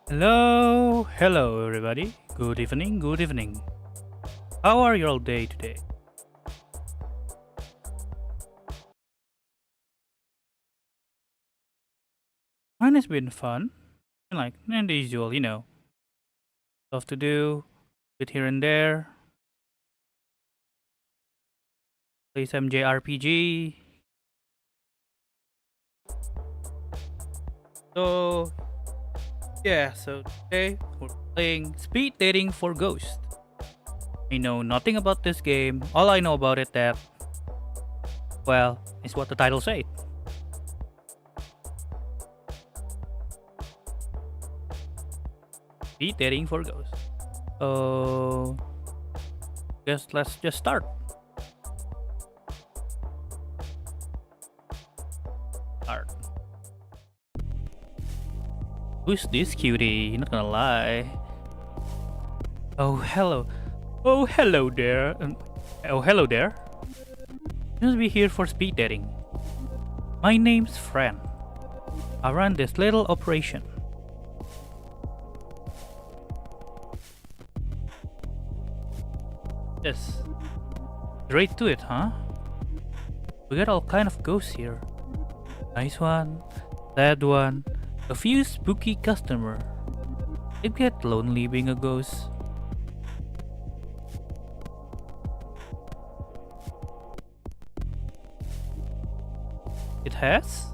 Hello everybody. Good evening, good evening. How are you all day today? Mine has been fun. And the usual, stuff to do, bit here and there, play some JRPG. So so today we're playing Speed Dating for Ghost. I know nothing about this game. All I know about it is what the title says. Speed Dating for Ghost. So guess let's just start. Start. Who's this cutie? Not gonna lie. Oh hello. Oh hello there. Oh hello there. Just be here for speed dating. My name's Fran. I run this little operation. Yes. Straight to it, huh? We got all kind of ghosts here. Nice one, sad one, a few spooky customer. It get lonely being a ghost. It has?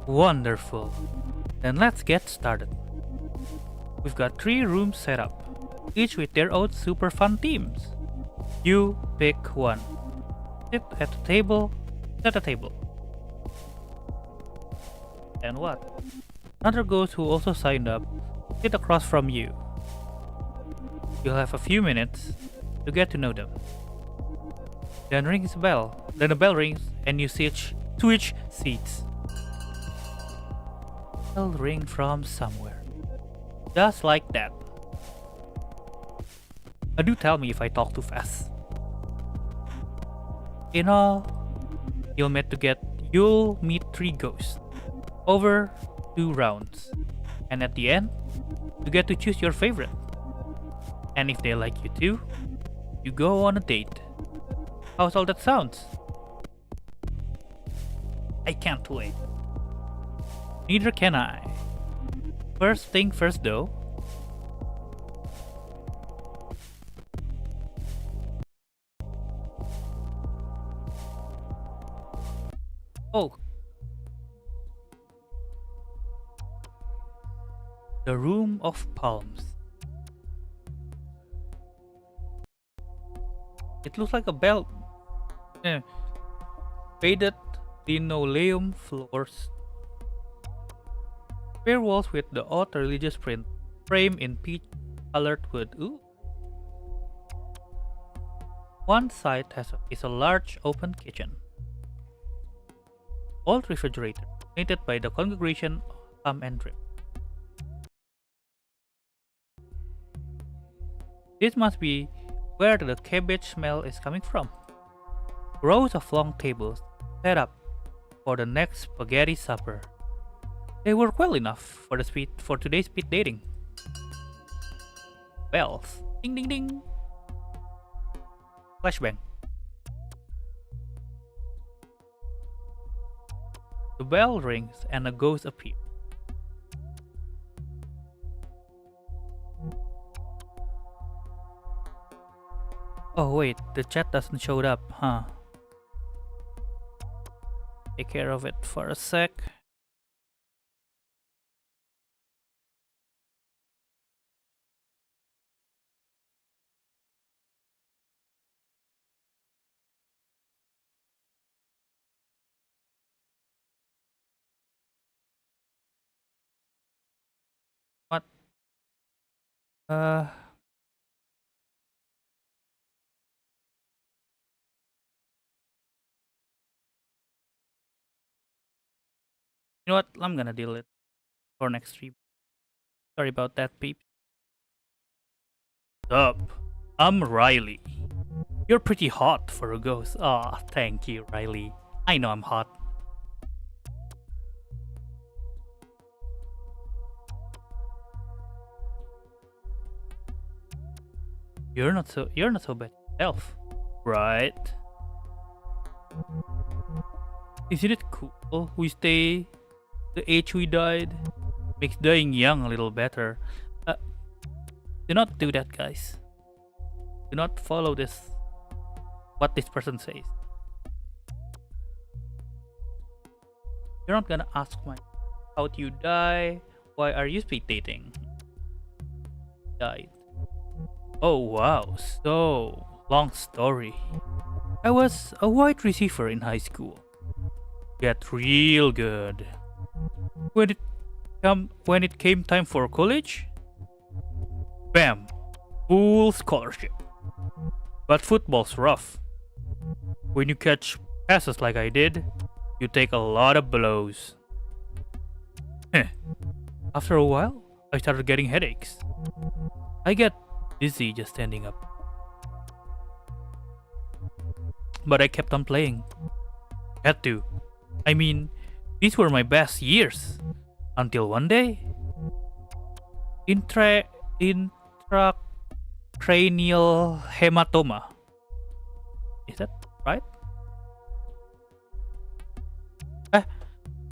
Wonderful. Then let's get started. We've got 3 rooms set up, each with their own super fun themes. You pick one. Sit at a table, set a table. And what? Another ghost who also signed up, sit across from you. You'll have a few minutes to get to know them. Then rings a bell. Then a bell rings and you switch seats. Bell ring from somewhere. Just like that. Do tell me if I talk too fast. In all, you'll meet 3 ghosts over 2 rounds, and at the end, you get to choose your favorite. And if they like you too, you go on a date. How's all that sounds? I can't wait. Neither can I. First thing first though. Oh. The Room of Palms. It looks like a bell. Faded linoleum floors. Bare walls with the odd religious print. Frame in peach colored wood. Ooh. One side is a large open kitchen. Old refrigerator, painted by the congregation Thumb and Drip. This must be where the cabbage smell is coming from. Rows of long tables set up for the next spaghetti supper. They work well enough for today's speed dating. Bells, ding ding ding. Flashbang. The bell rings and a ghost appears. Oh wait, the chat doesn't show up, huh? Take care of it for a sec. What? You know what? I'm gonna deal it for next stream. Sorry about that, peeps. Up. I'm Riley. You're pretty hot for a ghost. Aw, thank you, Riley. I know I'm hot. you're not so bad yourself, right? Isn't it cool we stay the age we died? Makes dying young a little better. Uh, do not do that, guys. Do not follow this. What this person says. You're not gonna ask my how'd you die? Why are you spectating? Died. Oh wow, so long story. I was a wide receiver in high school. Get real good. When it came time for college, bam, full scholarship. But football's rough. When you catch passes like I did, you take a lot of blows. After a while, I started getting headaches. I get dizzy just standing up. But I kept on playing. Had to. I mean, these were my best years. Until one day, intracranial hematoma. Is that right?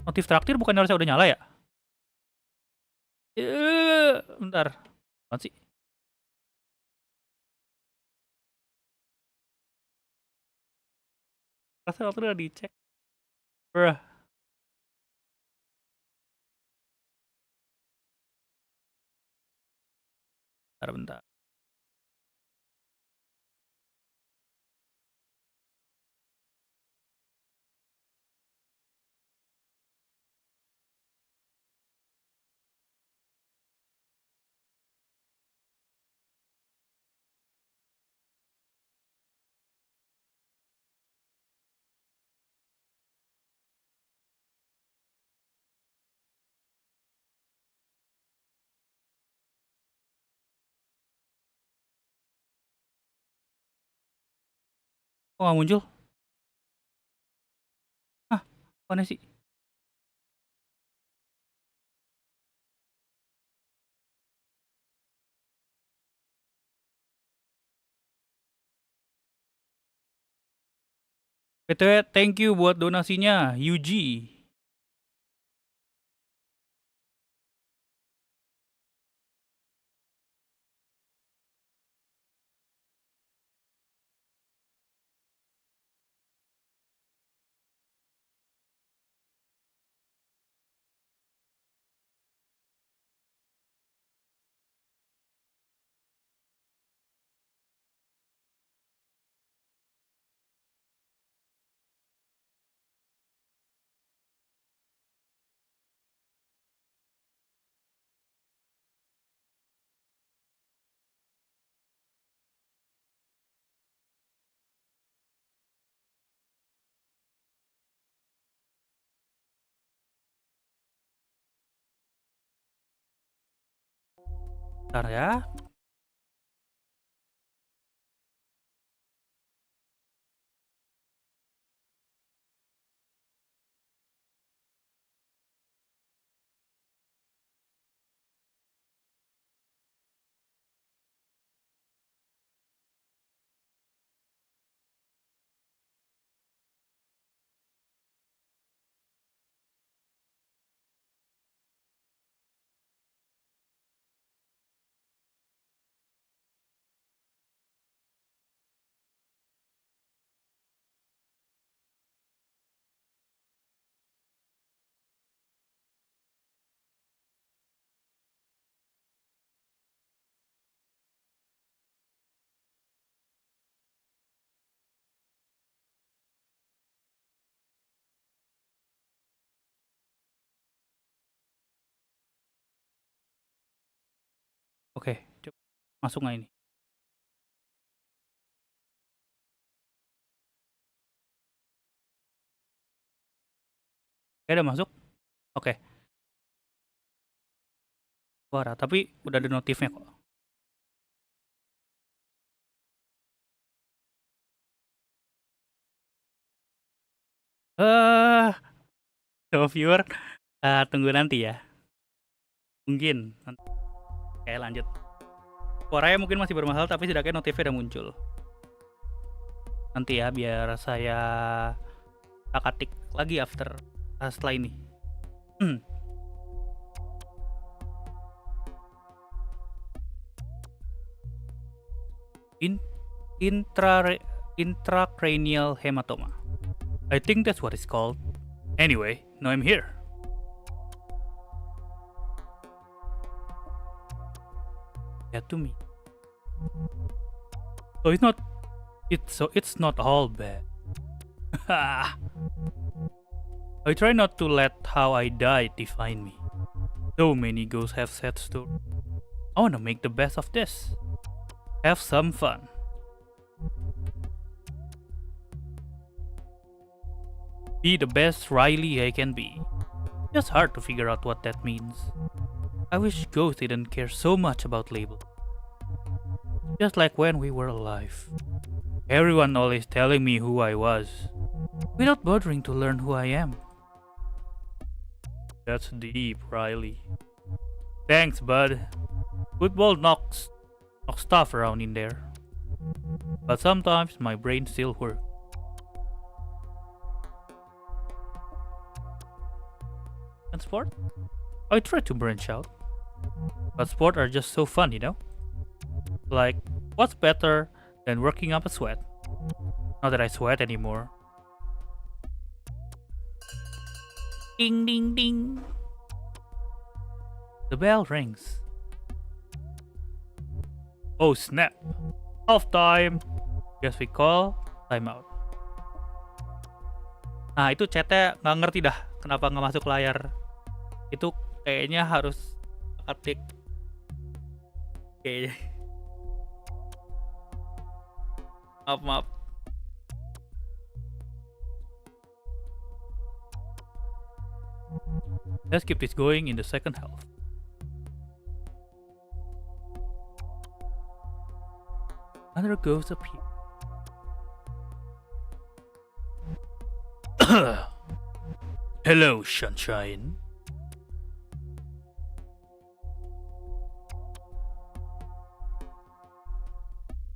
Notif traktir bukan harusnya udah nyala ya? Bentar. Apaan sih? Rasa waktu udah dicek. Bruh. Bentar. Kok gak muncul? Mana sih? BTW, thank you buat donasinya, Yuji. Bentar ya. Oke, coba masuk nggak ini? Oke, udah masuk. Oke. Suara, tapi udah ada notifnya kok. So viewer, tunggu nanti ya. Mungkin. Oke, lanjut. Suaranya mungkin masih bermasalah, tapi setidaknya notifnya udah muncul. Nanti ya, biar saya ketik lagi setelah ini. Intracranial hematoma. I think that's what it's called. Anyway, now I'm here. Get to me. So it's not all bad. I try not to let how I died define me. So many ghosts have sad stories. I wanna make the best of this. Have some fun. Be the best Riley I can be. It's hard to figure out what that means. I wish ghosts didn't care so much about labels. Just like when we were alive. Everyone always telling me who I was, without bothering to learn who I am. That's deep, Riley. Thanks, bud. Football knocks stuff around in there. But sometimes my brain still works. And sport? I try to branch out. But sport are just so fun, you know? Like, what's better than working up a sweat? Not that I sweat anymore. Ding ding ding. The bell rings. Oh snap. Half time. Guess we call timeout. Nah itu chatnya nggak ngerti dah kenapa nggak masuk layar. Itu kayaknya harus ketik. Kayaknya. Maaf. Let's keep this going in the second half. Another ghost appears. Hello, sunshine.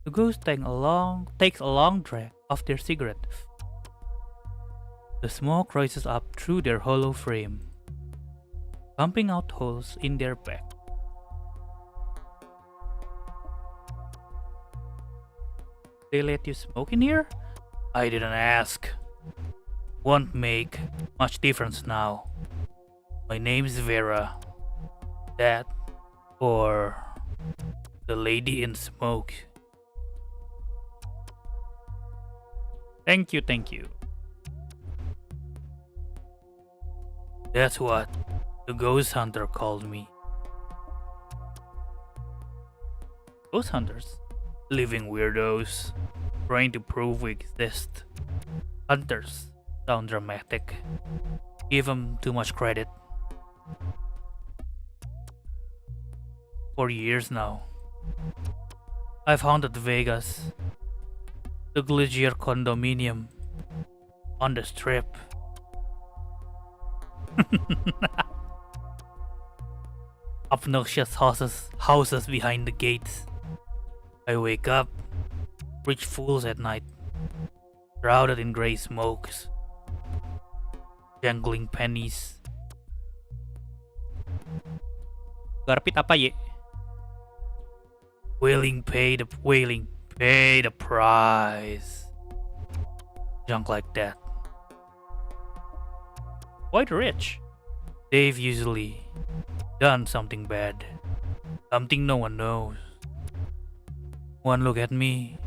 The ghost takes a long drag of their cigarette. The smoke rises up through their hollow frame, pumping out holes in their back. They let you smoke in here? I didn't ask. Won't make much difference now. My name's Vera. That or the lady in smoke. Thank you. That's what the ghost hunter called me. Ghost hunters? Living weirdos, trying to prove we exist. Hunters sound dramatic. Give them too much credit. For years now, I've haunted Vegas, the Glacier condominium, on the Strip. Obnoxious houses behind the gates. I wake up, rich fools at night, shrouded in grey smokes, jangling pennies. Garpit apa ye? Wailing, pay the price. Junk like that. Quite rich. They've usually done something bad, something no one knows. One look at me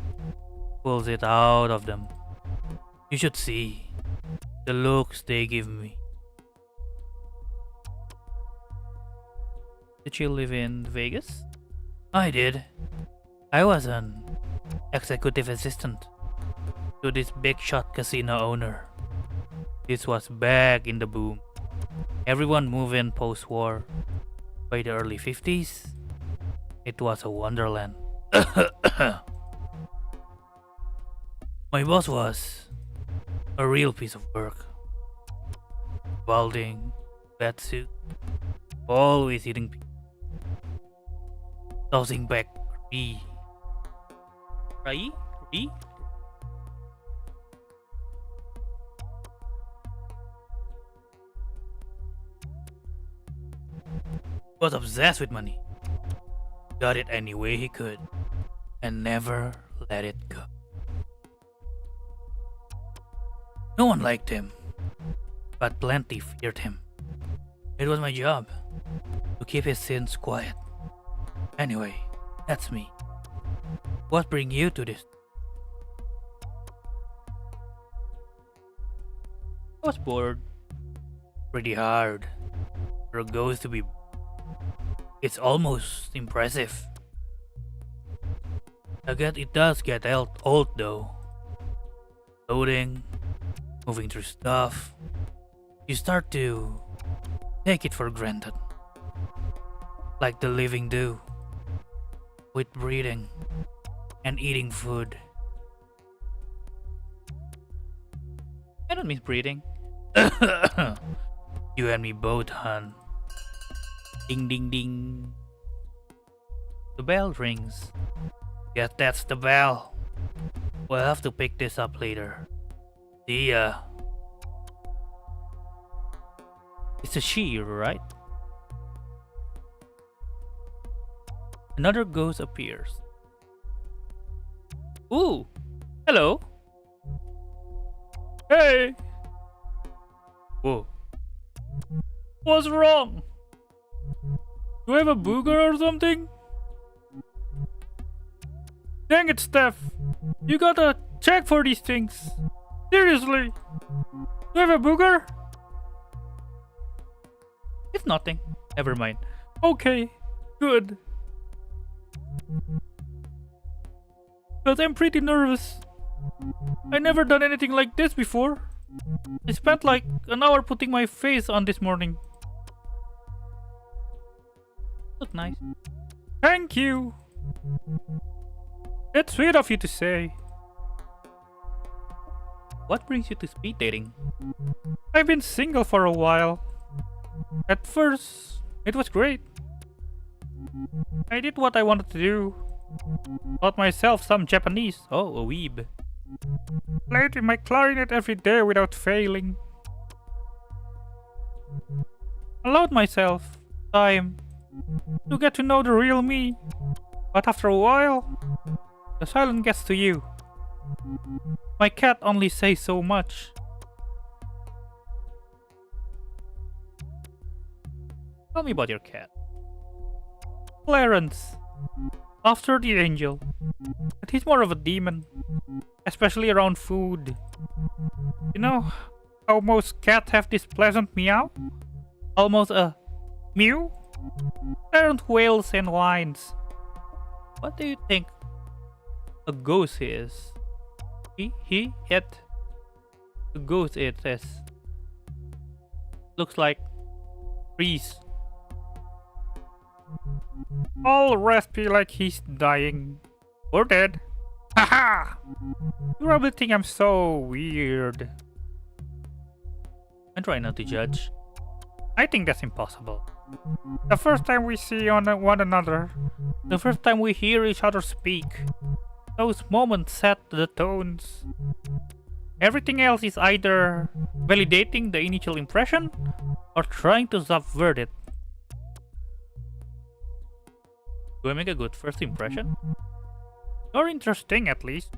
pulls it out of them. You should see the looks they give me. Did you live in Vegas? I did. I was an executive assistant to this big shot casino owner. This was back in the boom. Everyone moved in post-war. By the early 50s, it was a wonderland. My boss was a real piece of work. Balding, bad suit, always eating, tossing back B. Rai? Ri? Was obsessed with money. Got it any way he could. And never let it go. No one liked him. But plenty feared him. It was my job to keep his sins quiet. Anyway, that's me. What bring you to this? I was bored. Pretty hard. For a ghost to be... It's almost impressive. I guess it does get old though. Loading, moving through stuff. You start to take it for granted. Like the living do. With breathing and eating food. I don't miss breathing. You and me both, hon. Ding ding ding. The bell rings. Guess that's the bell. We'll have to pick this up later. See ya. It's a she, right? Another ghost appears. Ooh! Hello! Hey! Whoa. What's wrong? Do I have a booger or something? Dang it, Steph! You gotta check for these things. Seriously! Do I have a booger? It's nothing. Never mind. Okay, good. But I'm pretty nervous. I never done anything like this before. I spent like an hour putting my face on this morning. Look nice. Thank you. That's sweet of you to say. What brings you to speed dating? I've been single for a while. At first, it was great. I did what I wanted to do. Taught myself some Japanese. Oh, a weeb. Played my clarinet every day without failing. Allowed myself time to get to know the real me. But after a while, the silence gets to you. My cat only says so much. Tell me about your cat. Clarence. After the angel. But he's more of a demon. Especially around food. You know how most cats have this pleasant meow? Almost a mew? Silent wails and whines. What do you think a ghost is? He, it. The ghost it says. Looks like trees. All raspy like he's dying. Or dead. Haha! You probably think I'm so weird. I try not to judge. I think that's impossible. The first time we see one another, the first time we hear each other speak, those moments set the tones. Everything else is either validating the initial impression or trying to subvert it. Do I make a good first impression? You're interesting, at least.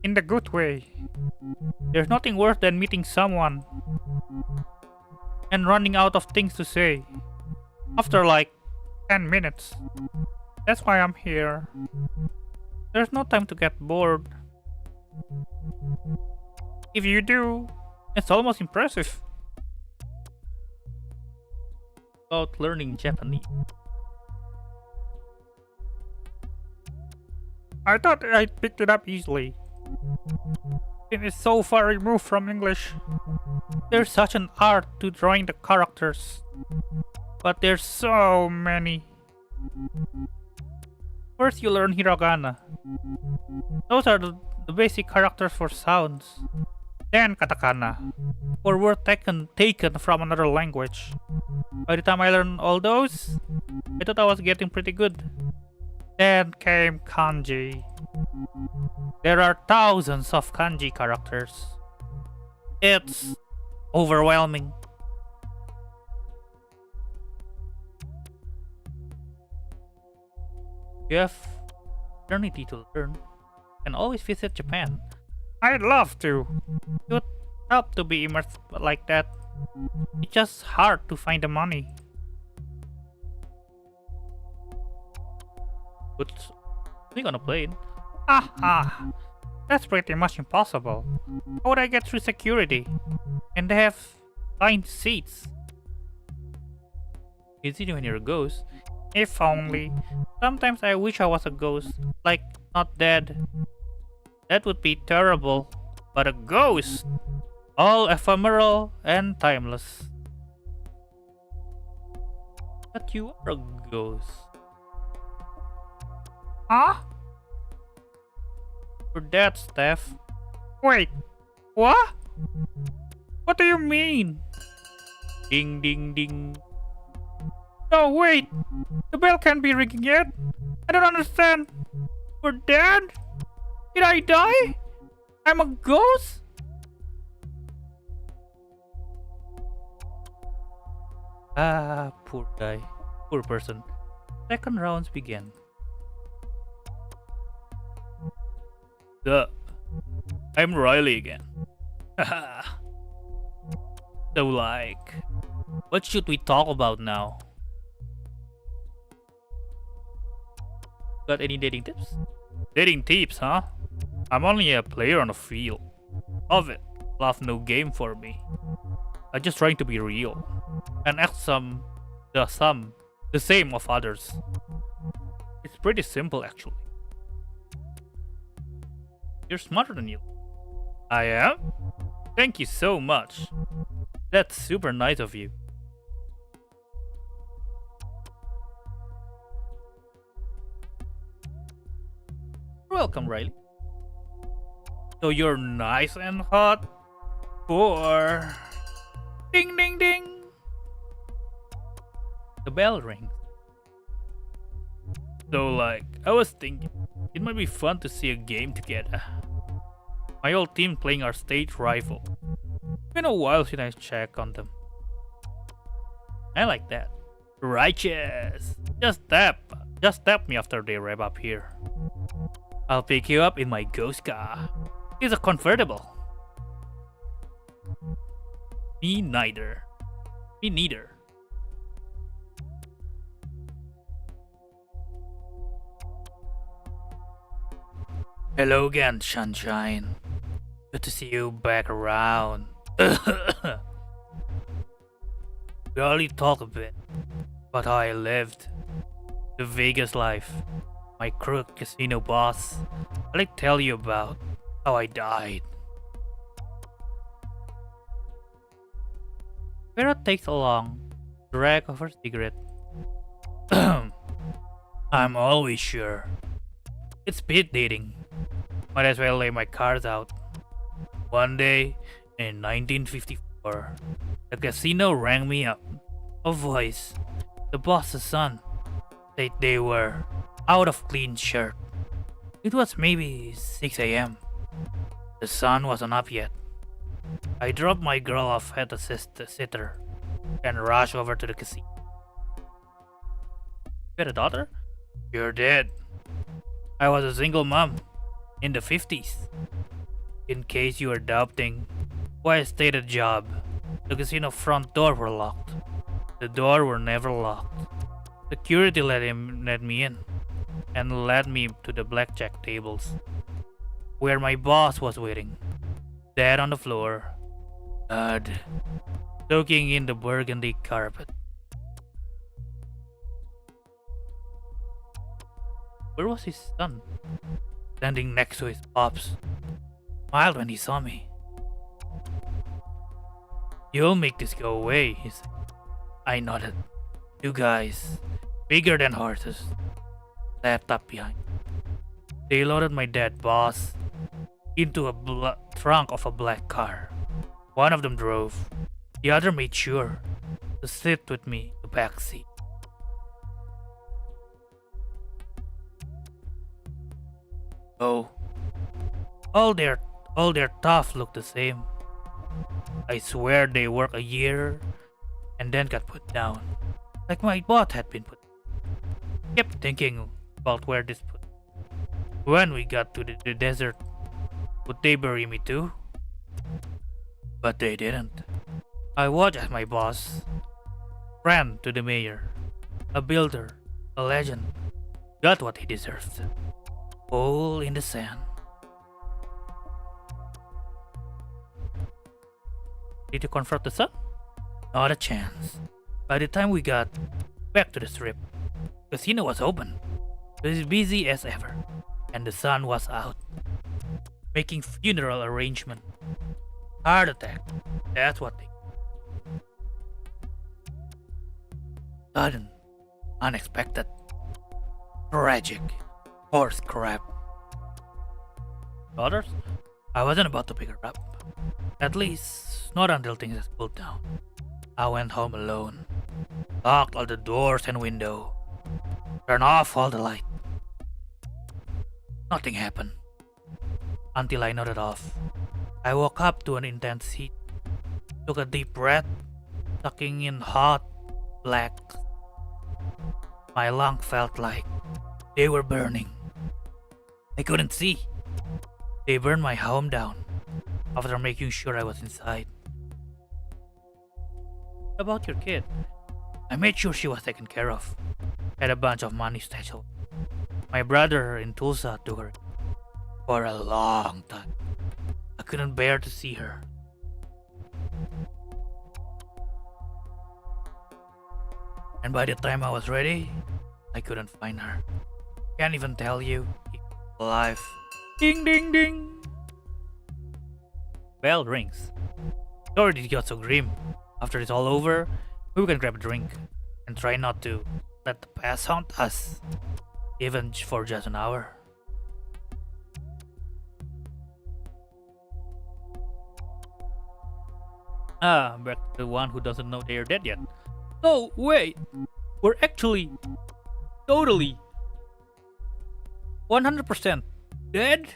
In the good way. There's nothing worse than meeting someone and running out of things to say after like 10 minutes. That's why I'm here. There's no time to get bored. If you do, it's almost impressive. About learning Japanese. I thought I picked it up easily. It is so far removed from English. There's such an art to drawing the characters. But there's so many. First you learn hiragana. Those are the basic characters for sounds. Then katakana, for words taken from another language. By the time I learned all those, I thought I was getting pretty good. Then came kanji. There are thousands of kanji characters. It's overwhelming. You have eternity to learn. You can always visit Japan. I'd love to. It would help to be immersed like that. It's just hard to find the money. But we're gonna play it. Aha! That's pretty much impossible. How would I get through security? And they have assigned seats. Easy when you're a ghost. If only. Sometimes I wish I was a ghost. Like, not dead. That would be terrible. But a ghost! All ephemeral and timeless. But you are a ghost. Huh? You're dead, Steph. Wait, what? What do you mean? Ding ding ding. No, wait! The bell can't be ringing yet! I don't understand! We're dead? Did I die? I'm a ghost? Ah, poor guy. Poor person. Second rounds begin. Sup? I'm Riley again. Haha. So like, what should we talk about now? Got any dating tips? Dating tips, huh? I'm only a player on the field. Love it. Love no game for me. I'm just trying to be real. And act the same of others. It's pretty simple actually. You're smarter than you. I am? Thank you so much. That's super nice of you. Welcome, Riley. So you're nice and hot for... Ding ding ding! The bell rings. So like, I was thinking, it might be fun to see a game together. My old team playing our state rival. Been a while since I checked on them. I like that. Righteous! Just tap me after they wrap up here. I'll pick you up in my ghost car. It's a convertible. Me neither. Me neither. Hello again, sunshine. Good to see you back around. We only talk a bit about how I lived the Vegas life. My crook casino boss. I'll like tell you about how I died. Vera takes a long drag of her cigarette. I'm always sure. It's speed dating. Might as well lay my cards out. One day in 1954, the casino rang me up. A voice, the boss's son, said they were out of clean shirt. It was maybe 6 a.m. The sun wasn't up yet. I dropped my girl off at the sitter and rushed over to the casino. You had a daughter? You're dead. I was a single mom in the 50s. In case you were doubting why I stayed at the job, the casino front door were locked. The door were never locked. Security let me in and led me to the blackjack tables, where my boss was waiting, dead on the floor, blood soaking in the burgundy carpet. Where was his son? Standing next to his pops. Smiled when he saw me. You'll make this go away, he said. I nodded. Two guys, bigger than horses, stepped up behind. They loaded my dead boss into a trunk of a black car. One of them drove. The other made sure to sit with me in the back seat. Oh, all their all their stuff look the same. I swear they work a year and then got put down. Like my bot had been put. Kept thinking about where this put. When we got to the desert, would they bury me too? But they didn't. I watched as my boss ran to the mayor, a builder, a legend, got what he deserved. Hole in the sand. Did you confront the sun? Not a chance. By the time we got back to the strip, the casino was open. It was busy as ever, and the sun was out, making funeral arrangement. Heart attack. That's what they. Sudden, unexpected, tragic, horse crap. Others? I wasn't about to pick her up. At least, not until things had cooled down. I went home alone, locked all the doors and windows, turned off all the light. Nothing happened. Until I nodded off. I woke up to an intense heat, took a deep breath, sucking in hot, black. My lungs felt like they were burning. I couldn't see. They burned my home down after making sure I was inside. About your kid, I made sure she was taken care of. Had a bunch of money stashed away. My brother in Tulsa took her for a long time. I couldn't bear to see her. And by the time I was ready, I couldn't find her. Can't even tell you if she's alive. Ding ding ding! Bell rings. Sorry it got so grim. After it's all over, we can grab a drink and try not to let the past haunt us, even for just an hour. Back to the one who doesn't know they are dead yet. No, wait! We're actually totally 100% dead?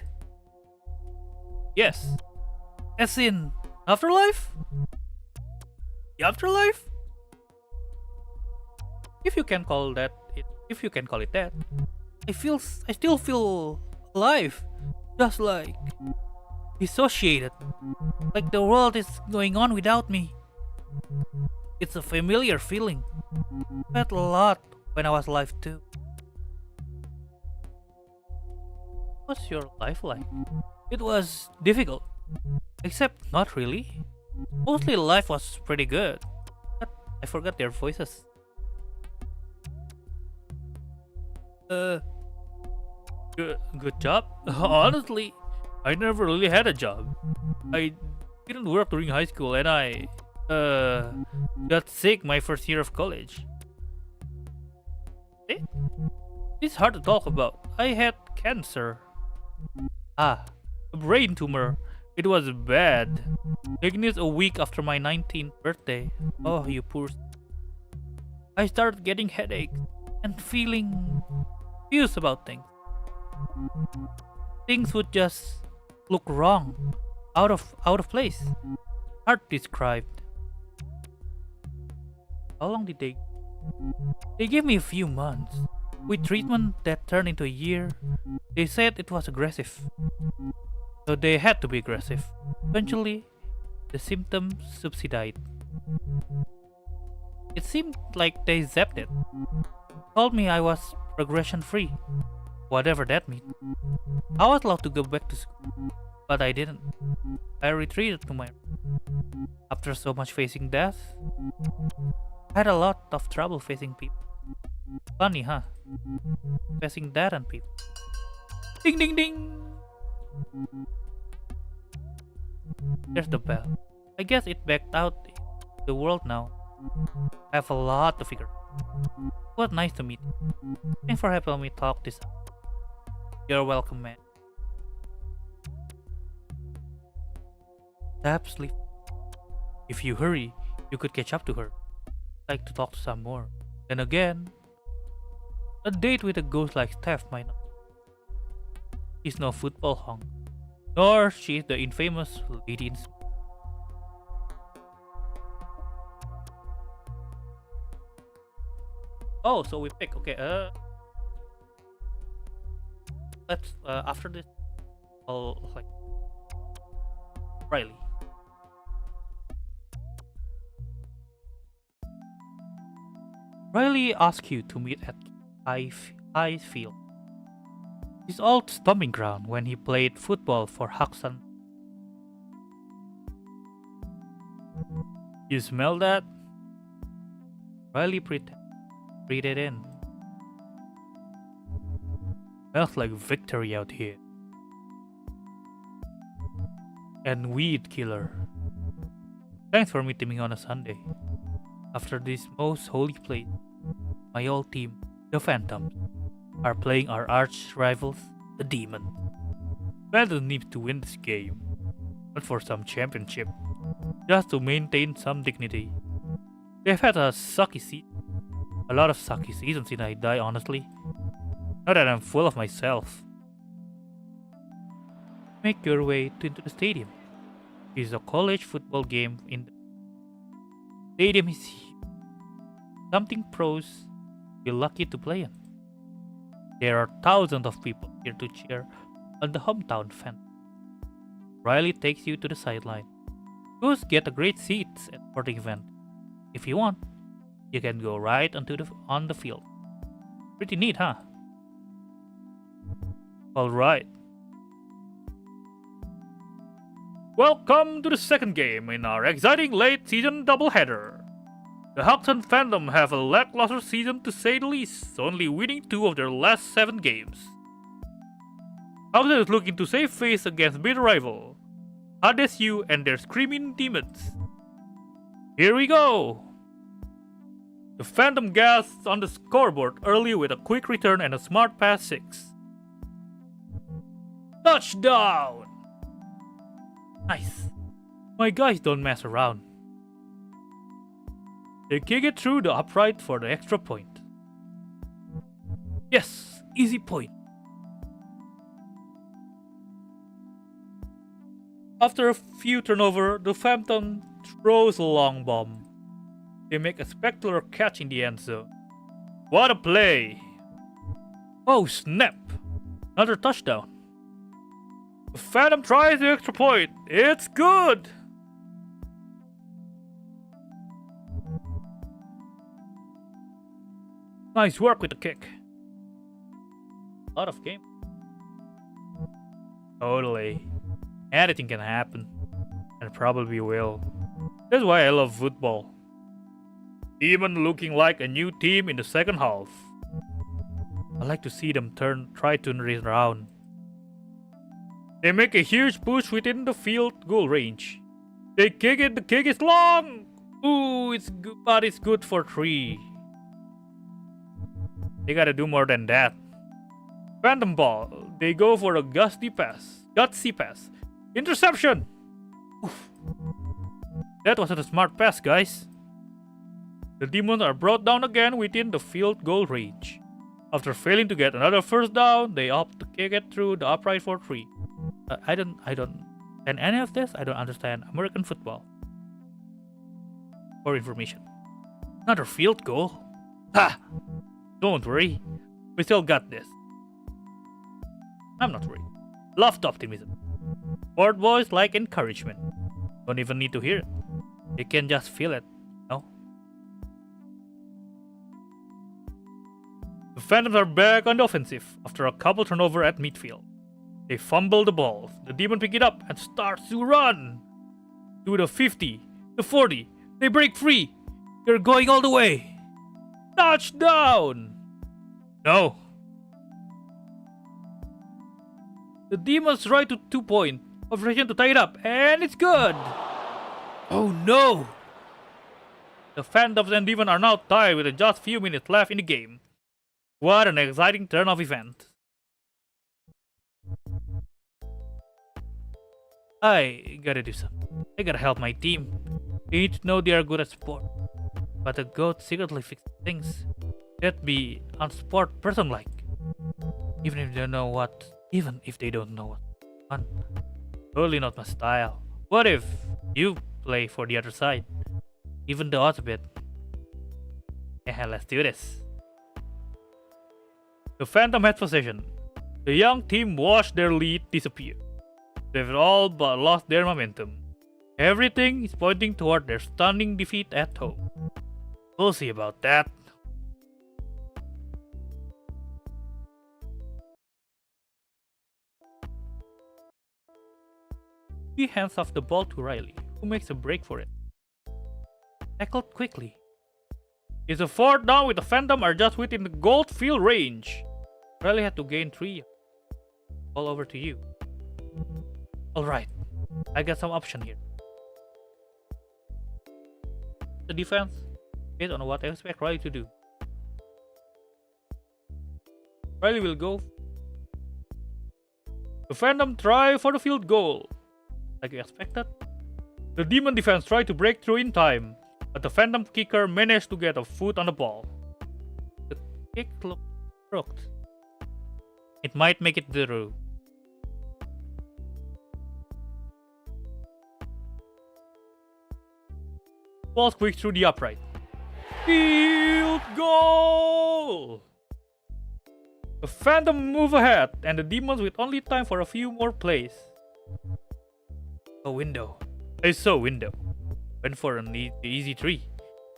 Yes. As in afterlife? The afterlife? If you can call that if you can call it that. I still feel alive. Just like dissociated. Like the world is going on without me. It's a familiar feeling. I felt a lot when I was alive too. What's your life like? It was difficult. Except not really. Mostly life was pretty good. But I forgot their voices. Good job? Honestly, I never really had a job. I didn't work during high school and I got sick my first year of college. Eh? It's hard to talk about. I had cancer. A brain tumor. It was bad. Diagnosed a week after my 19th birthday. Oh, you poor. I started getting headaches and feeling confused about things. Things would just look wrong, out of place. Hard described. How long did they? They gave me a few months. With treatment that turned into a year, they said it was aggressive. So they had to be aggressive. Eventually, the symptoms subsided. It seemed like they zapped it. Told me I was progression free. Whatever that meant. I was allowed to go back to school, but I didn't. I retreated to my room. After so much facing death, I had a lot of trouble facing people. Funny, huh? Facing death and people. Ding ding ding! There's the bell. I guess it backed out the world now. I have a lot to figure out. It was nice to meet you. Thanks for helping me talk this out. You're welcome, man. Tap sleep. If you hurry, you could catch up to her. I'd like to talk to some more. Then again, a date with a ghost like Steph might not. He's no football hunk. Nor she is the infamous Lady in Smith. Oh, so we pick. Okay, let's after this I'll like Riley. Riley asks you to meet at Highfield, his old stomping ground when he played football for Haxan. You smell that? Riley breathed it in. Smells like victory out here. And weed killer. Thanks for meeting me on a Sunday. After this most holy place, my old team, the Phantoms, are playing our arch rivals, the Demons. Phantoms need to win this game, not for some championship, just to maintain some dignity. They've had a sucky season. A lot of sucky seasons since I die, honestly. Not that I'm full of myself. Make your way into the stadium. It's a college football game in the stadium is huge. Something pros will be lucky to play in. There are thousands of people here to cheer on the hometown fan. Riley takes you to the sideline. You'll get a great seats at sporting event. If you want, you can go right on the field. Pretty neat, huh? Alright. Welcome to the second game in our exciting late season doubleheader. The Hoxton Phantom have a lackluster season to say the least, only winning 2 of their last 7 games. Hoxton is looking to save face against bitter rival RSU and their screaming demons. Here we go! The Phantom gasps on the scoreboard early with a quick return and a smart pass 6. Touchdown! Nice. My guys don't mess around. They kick it through the upright for the extra point. Yes, easy point. After a few turnovers, the Phantom throws a long bomb. They make a spectacular catch in the end zone. What a play! Oh snap! Another touchdown. The Phantom tries the extra point. It's good! Nice work with the kick. A lot of game. Totally. Anything can happen. And probably will. That's why I love football. Even looking like a new team in the second half. I like to see them try to turn it around. They make a huge push within the field goal range. They kick it, the kick is long! Ooh, it's good, but it's good for 3. They gotta do more than that. Phantom ball, they go for a gutsy pass. Interception! Oof. That wasn't a smart pass, guys. The Demons are brought down again within the field goal range. After failing to get another first down, they opt to kick it through the upright for 3. I don't and any of this, I don't understand American football. For information. Another field goal? Ha! Don't worry. We still got this. I'm not worried. Loved optimism. Sport boys like encouragement. Don't even need to hear it. You can just feel it, no? The Phantoms are back on the offensive after a couple turnover at midfield. They fumble the ball. The Demon pick it up and starts to run. To the 50, the 40. They break free. They're going all the way. Touchdown! No. The Demons try to 2-point operation to tie it up, and it's good. Oh no! The Phantoms and Demon are now tied with just few minutes left in the game. What an exciting turn of events. I gotta do something. I gotta help my team. They need to know they are good at sport. But the goat secretly fixes things. That'd be unsport person-like. Even if they don't know what even if they don't know what fun. Totally not my style. What if you play for the other side? Even the odds a bit. Yeah, let's do this. The Phantom had possession. The young team watched their lead disappear. They've all but lost their momentum. Everything is pointing toward their stunning defeat at home. We'll see about that. He hands off the ball to Riley, who makes a break for it. Tackled quickly. It's a 4th down with the Phantom are just within the gold field range. Riley had to gain 3. Ball over to you. Alright, I got some option here. The defense, based on what I expect Riley to do. Riley will go. The Phantom try for the field goal. Like you expected. The Demon defense tried to break through in time, but the Phantom kicker managed to get a foot on the ball. The kick looked crooked. It might make it through. Ball squeaked through the upright. Field goal! The Phantom move ahead, and the Demons with only time for a few more plays. A window. I saw a window. Went for the easy 3.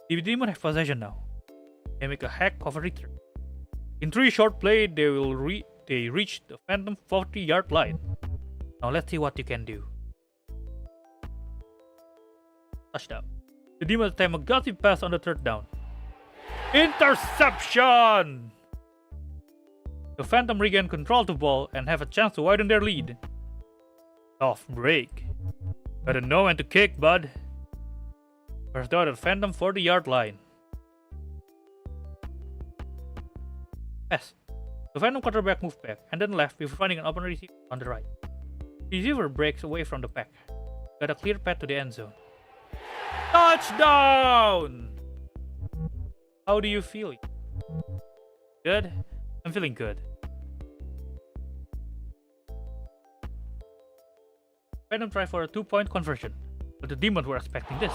The Demon have possession now. They make a heck of a return. In 3 short plays, they reach the Phantom 40-yard line. Now let's see what you can do. Touchdown. The Demons attempt a gutsy pass on the 3rd down. Interception! The Phantom regain control of the ball and have a chance to widen their lead. Tough break. Gotta know when to kick, bud. First down at the Phantom 40-yard line. Pass. The Phantom quarterback moved back and then left before finding an open receiver on the right. The receiver breaks away from the pack. Got a clear path to the end zone. Touchdown! How do you feel? Good? I'm feeling good. Phantom tried for a 2-point conversion, but the Demons were expecting this.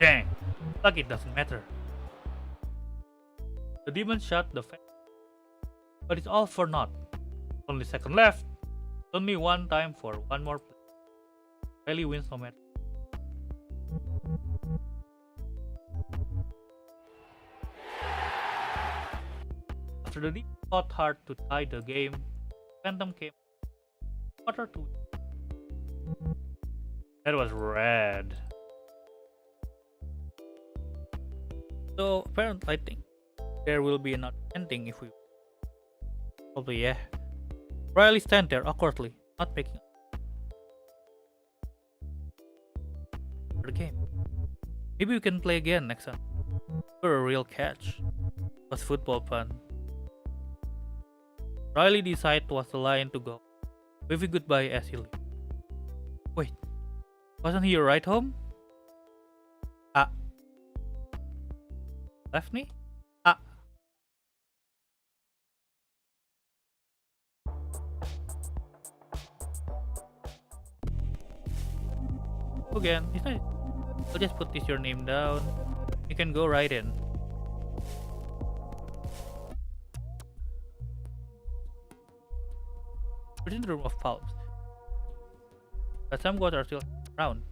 Dang, like it doesn't matter. The Demons shot the Phantom, but it's all for naught. Only 2nd left, only 1 time for 1 more play. Riley wins no matter. After the Demons fought hard to tie the game, Phantom came quarter to win. That was rad. So apparently I think there will be another ending if we probably yeah. Riley stand there awkwardly, not making the game. Maybe we can play again next time. For a real catch. It was football fun. Riley decided towards the line to go, waving goodbye as he leaves. Wait, wasn't he a ride home? Ah. Left me? Ah. Again, it's not. I'll just put this your name down. You can go right in. We're in the room of pulps. But some gods are still around.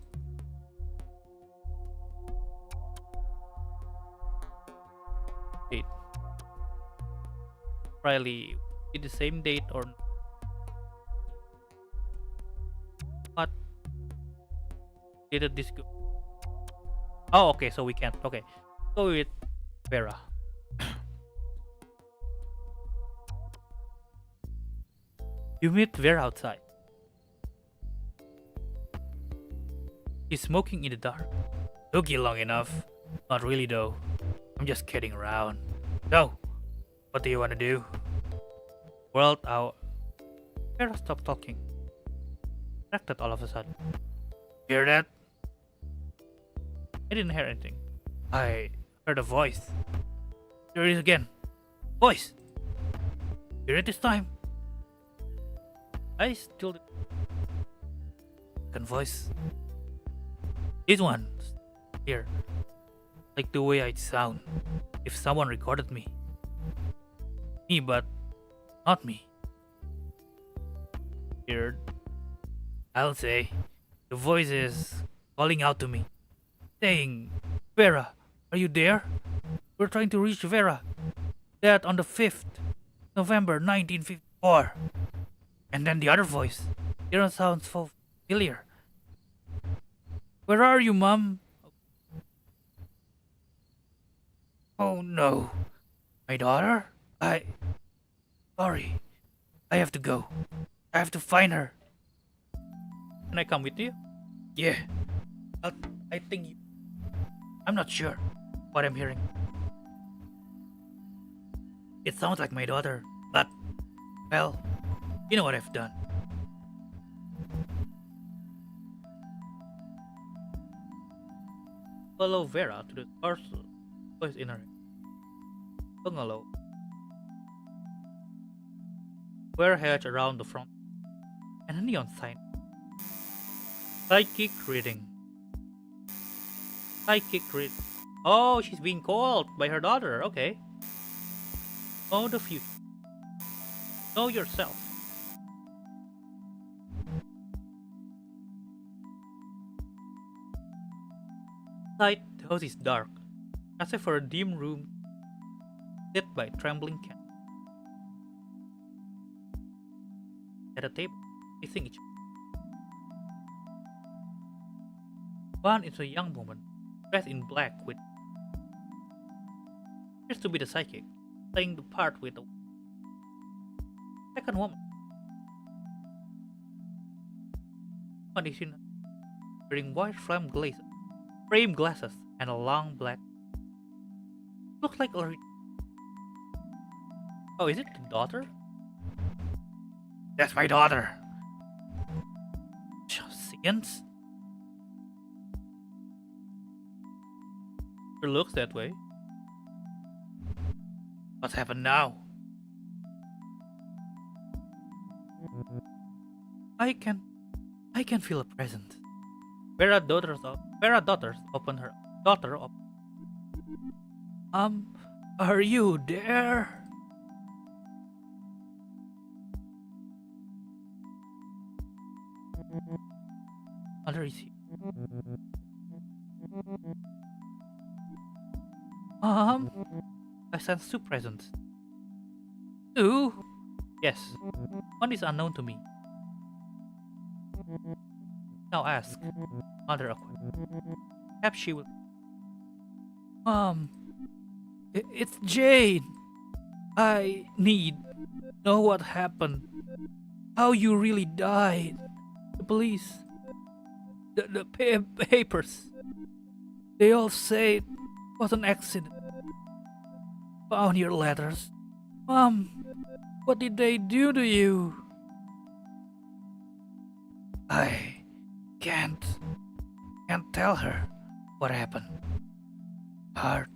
Date. Riley, did the same date or what? Did this go? Oh, okay, so we can't. Okay, go with Vera. You meet Vera outside. He's smoking in the dark. Took you long enough. Not really though. I'm just kidding around. So, what do you want to do? Well, Vera stopped talking. Acted all of a sudden. Hear that? I didn't hear anything. I heard a voice. There it is again. Voice! Hear it this time? I still can voice. This one here, like the way I'd sound if someone recorded me. Me, but not me. Here, I'll say the voice is calling out to me, saying, "Vera, are you there? We're trying to reach Vera. That on the 5th November 1954. And then the other voice. It don't sound so familiar. Where are you, Mom? Oh no. My daughter? Sorry. I have to go. I have to find her. Can I come with you? Yeah. I think you... I'm not sure what I'm hearing. It sounds like my daughter, but... Well, you know what I've done. Follow Vera to the parcel voice in her bungalow. Square hedge around the front and a neon sign. Psychic reading. Psychic reading. Oh, she's being called by her daughter. Okay. Know the future. Know yourself. Inside, the house is dark, except for a dim room lit by trembling candles. At a table, facing each other. One is a young woman, dressed in black with appears to be the psychic, playing the part with the second woman. One is in wearing white frame glasses and a long black. Looks like a... Oh, is it the daughter? That's my daughter. Science? It looks that way. What's happened now? I can feel a presence. Vera daughters open her daughter up. Are you there? Mother is here. I sense two presents. Two? Yes. One is unknown to me. Now ask Mother Aqua. Perhaps she will. It's Jane. I need to know what happened. How you really died. The police. The papers. They all say it was an accident. Found your letters. Mom, what did they do to you? I can't tell her what happened. Hard.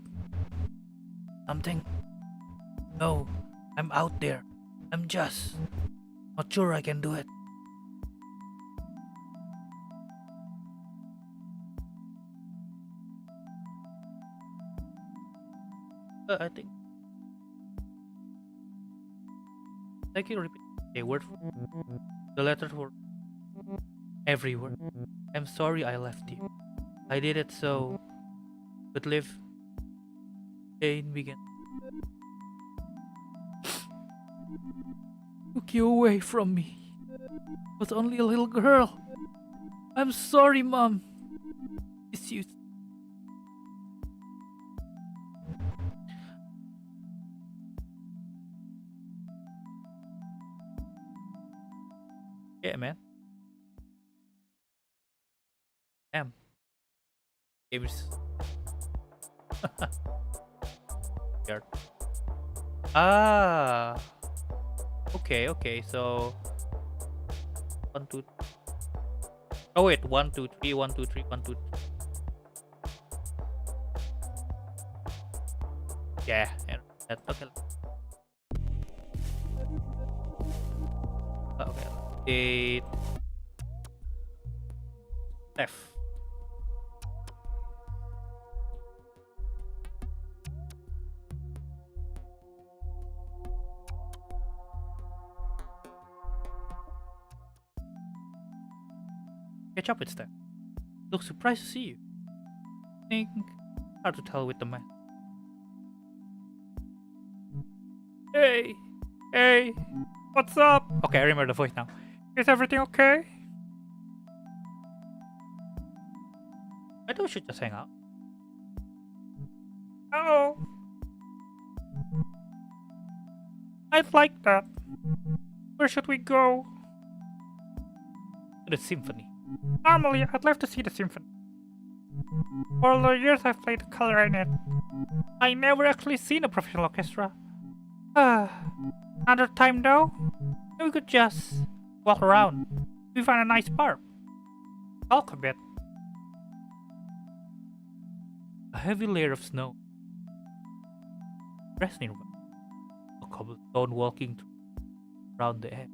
Something? No, I'm out there. I'm just not sure I can do it. I think you repeat a word. The letters were everywhere. I'm sorry I left you. I did it so you could live. Pain began. Took you away from me. I was only a little girl. I'm sorry, Mom. Miss you. Yeah, man. Damn. Games. Scared. Ah. Okay. So 1, 2. Oh wait, 1, 2, 3, 1, 2, 3, 1, 2. Yeah, and that okay. Gate. F. Catch up with Steph. Looks surprised to see you. Think hard to tell with the mask. Hey! Hey! What's up? Okay, I remember the voice now. Is everything okay? I thought we should just hang out. Oh! I'd like that. Where should we go? To the symphony. Normally, I'd love to see the symphony. For all the years I've played the clarinet, I never actually seen a professional orchestra. Another time though, we could just walk around. We find a nice park. Talk a bit. A heavy layer of snow. Rest nearby. A cobblestone walking around the edge.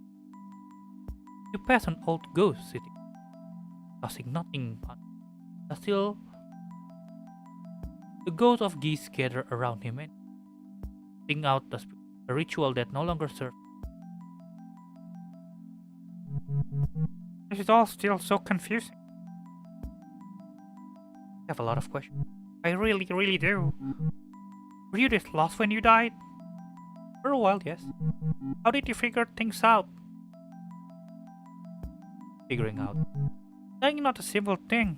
You pass an old ghost sitting, tossing nothing on. Still, the ghosts of geese gather around him and sing out a ritual that no longer serves. This is all still so confusing. I have a lot of questions. I really do. Were you this lost when you died? For a while, yes. How did you figure things out? Figuring out. Dying not a simple thing.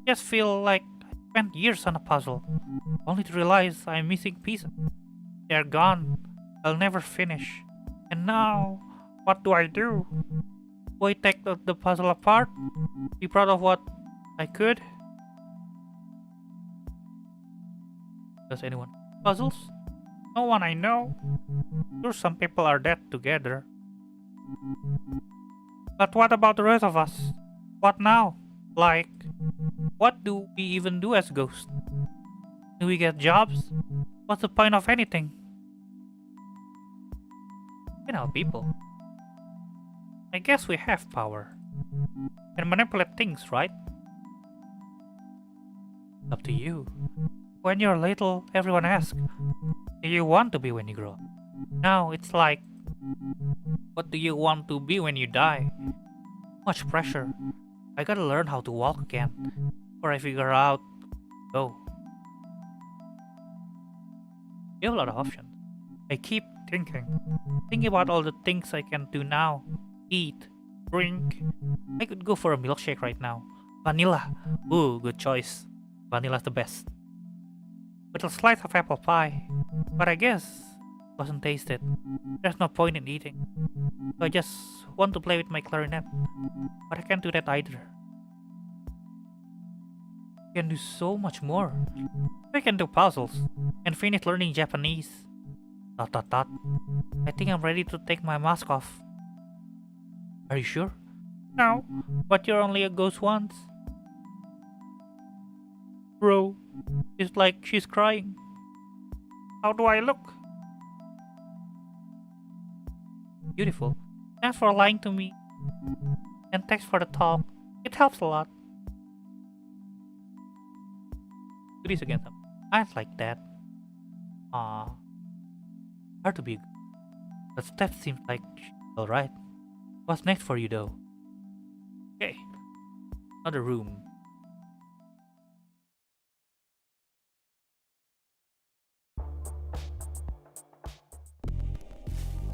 I just feel like I spent years on a puzzle, only to realize I'm missing pieces. They're gone. I'll never finish. And now, what do? Do I take the puzzle apart? Be proud of what I could? Does anyone have puzzles? No one I know. Sure, some people are dead together. But what about the rest of us? What now? Like, what do we even do as ghosts? Do we get jobs? What's the point of anything? We can help people. I guess we have power. And manipulate things, right? Up to you. When you're little, everyone asks, do you want to be when you grow up? Now it's like, what do you want to be when you die? Much pressure. I gotta learn how to walk again, before I figure out go. You have a lot of options. I keep thinking about all the things I can do now. Eat, drink. I could go for a milkshake right now. Vanilla. Ooh, good choice. Vanilla's the best. With a slice of apple pie. But I guess it wasn't tasted. There's no point in eating. So I just want to play with my clarinet. But I can't do that either. I can do so much more. I can do puzzles. And finish learning Japanese. ... I think I'm ready to take my mask off. Are you sure? No, but you're only a ghost once. Bro, it's like she's crying. How do I look? Beautiful. Thanks for lying to me. And thanks for the talk. It helps a lot. Do this again. I like that. Ah, hard to be good. But Steph seems like she's alright. What's next for you though? Okay. Another room.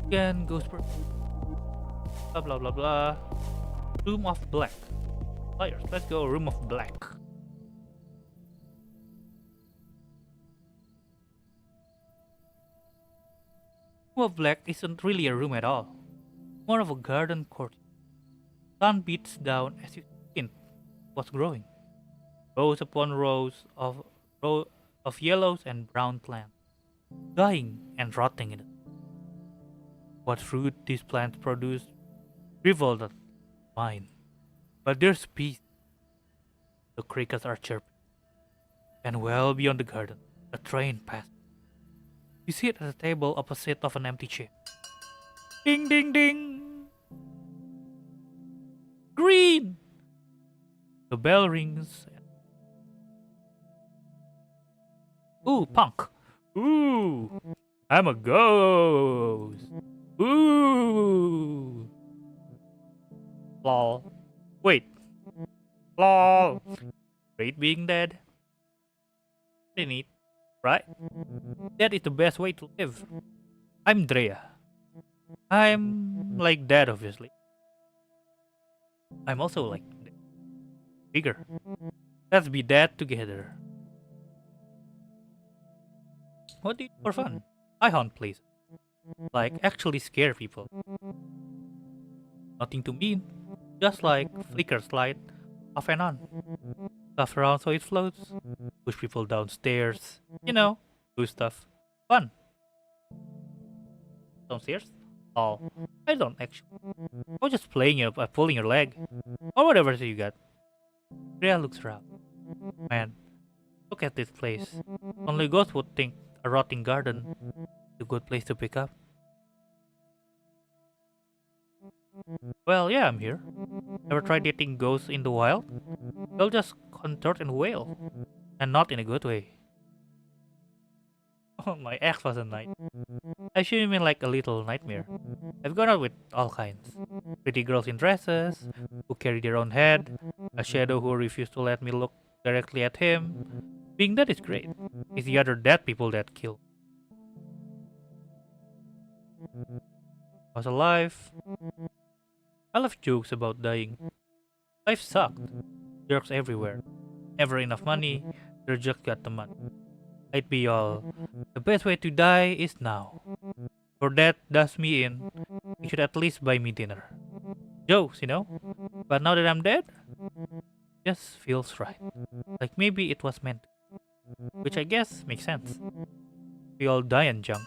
Again, ghost person. Blah blah blah blah. Room of black. Players, let's go room of black. Room of black isn't really a room at all. More of a garden court. Sun beats down as you skin was growing. Rows upon rows of yellows and brown plants, dying and rotting in it. What fruit these plants produce rivaled at mine. But there's peace. The crickets are chirping. And well beyond the garden, a train passes. You sit at a table opposite of an empty chair. Ding ding ding! Green! The bell rings. Ooh, punk. Ooh, I'm a ghost. Ooh. Lol. Wait. Lol. Great being dead. Pretty neat, right? That is the best way to live. I'm Drea. I'm like that, obviously. I'm also like bigger. Let's be that together. What do you do for fun? I hunt places. Like, actually scare people. Nothing too mean. Just like flicker slide off and on. Stuff around so it floats. Push people downstairs. You know, do stuff. Fun. Downstairs? Oh, I don't actually. I was just playing you, pulling your leg. Or whatever you got. Rhea looks around. Man, look at this place. Only ghosts would think a rotting garden is a good place to pick up. Well, yeah, I'm here. Ever tried dating ghosts in the wild? They'll just contort and wail. And not in a good way. Oh, my ex was a night. I assume you mean like a little nightmare. I've gone out with all kinds. Pretty girls in dresses, who carry their own head, a shadow who refused to let me look directly at him. Being dead is great. It's the other dead people that kill. I was alive. I love jokes about dying. Life sucked. Jerks everywhere. Never enough money. They just got the money. I'd be all, the best way to die is now. For that does me in. You should at least buy me dinner. Jokes, you know? But now that I'm dead, just feels right. Like maybe it was meant to. Which I guess makes sense. We all die in junk.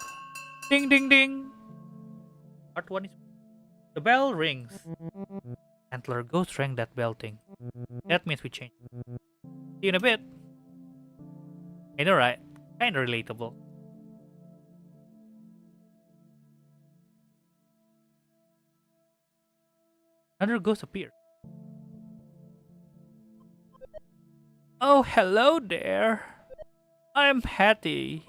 Ding ding ding! Part 1 is... The bell rings. Antler Ghost rang that bell thing. That means we change. See you in a bit. I know, right? Kinda relatable. Another ghost appeared. Oh, hello there. I'm Hattie.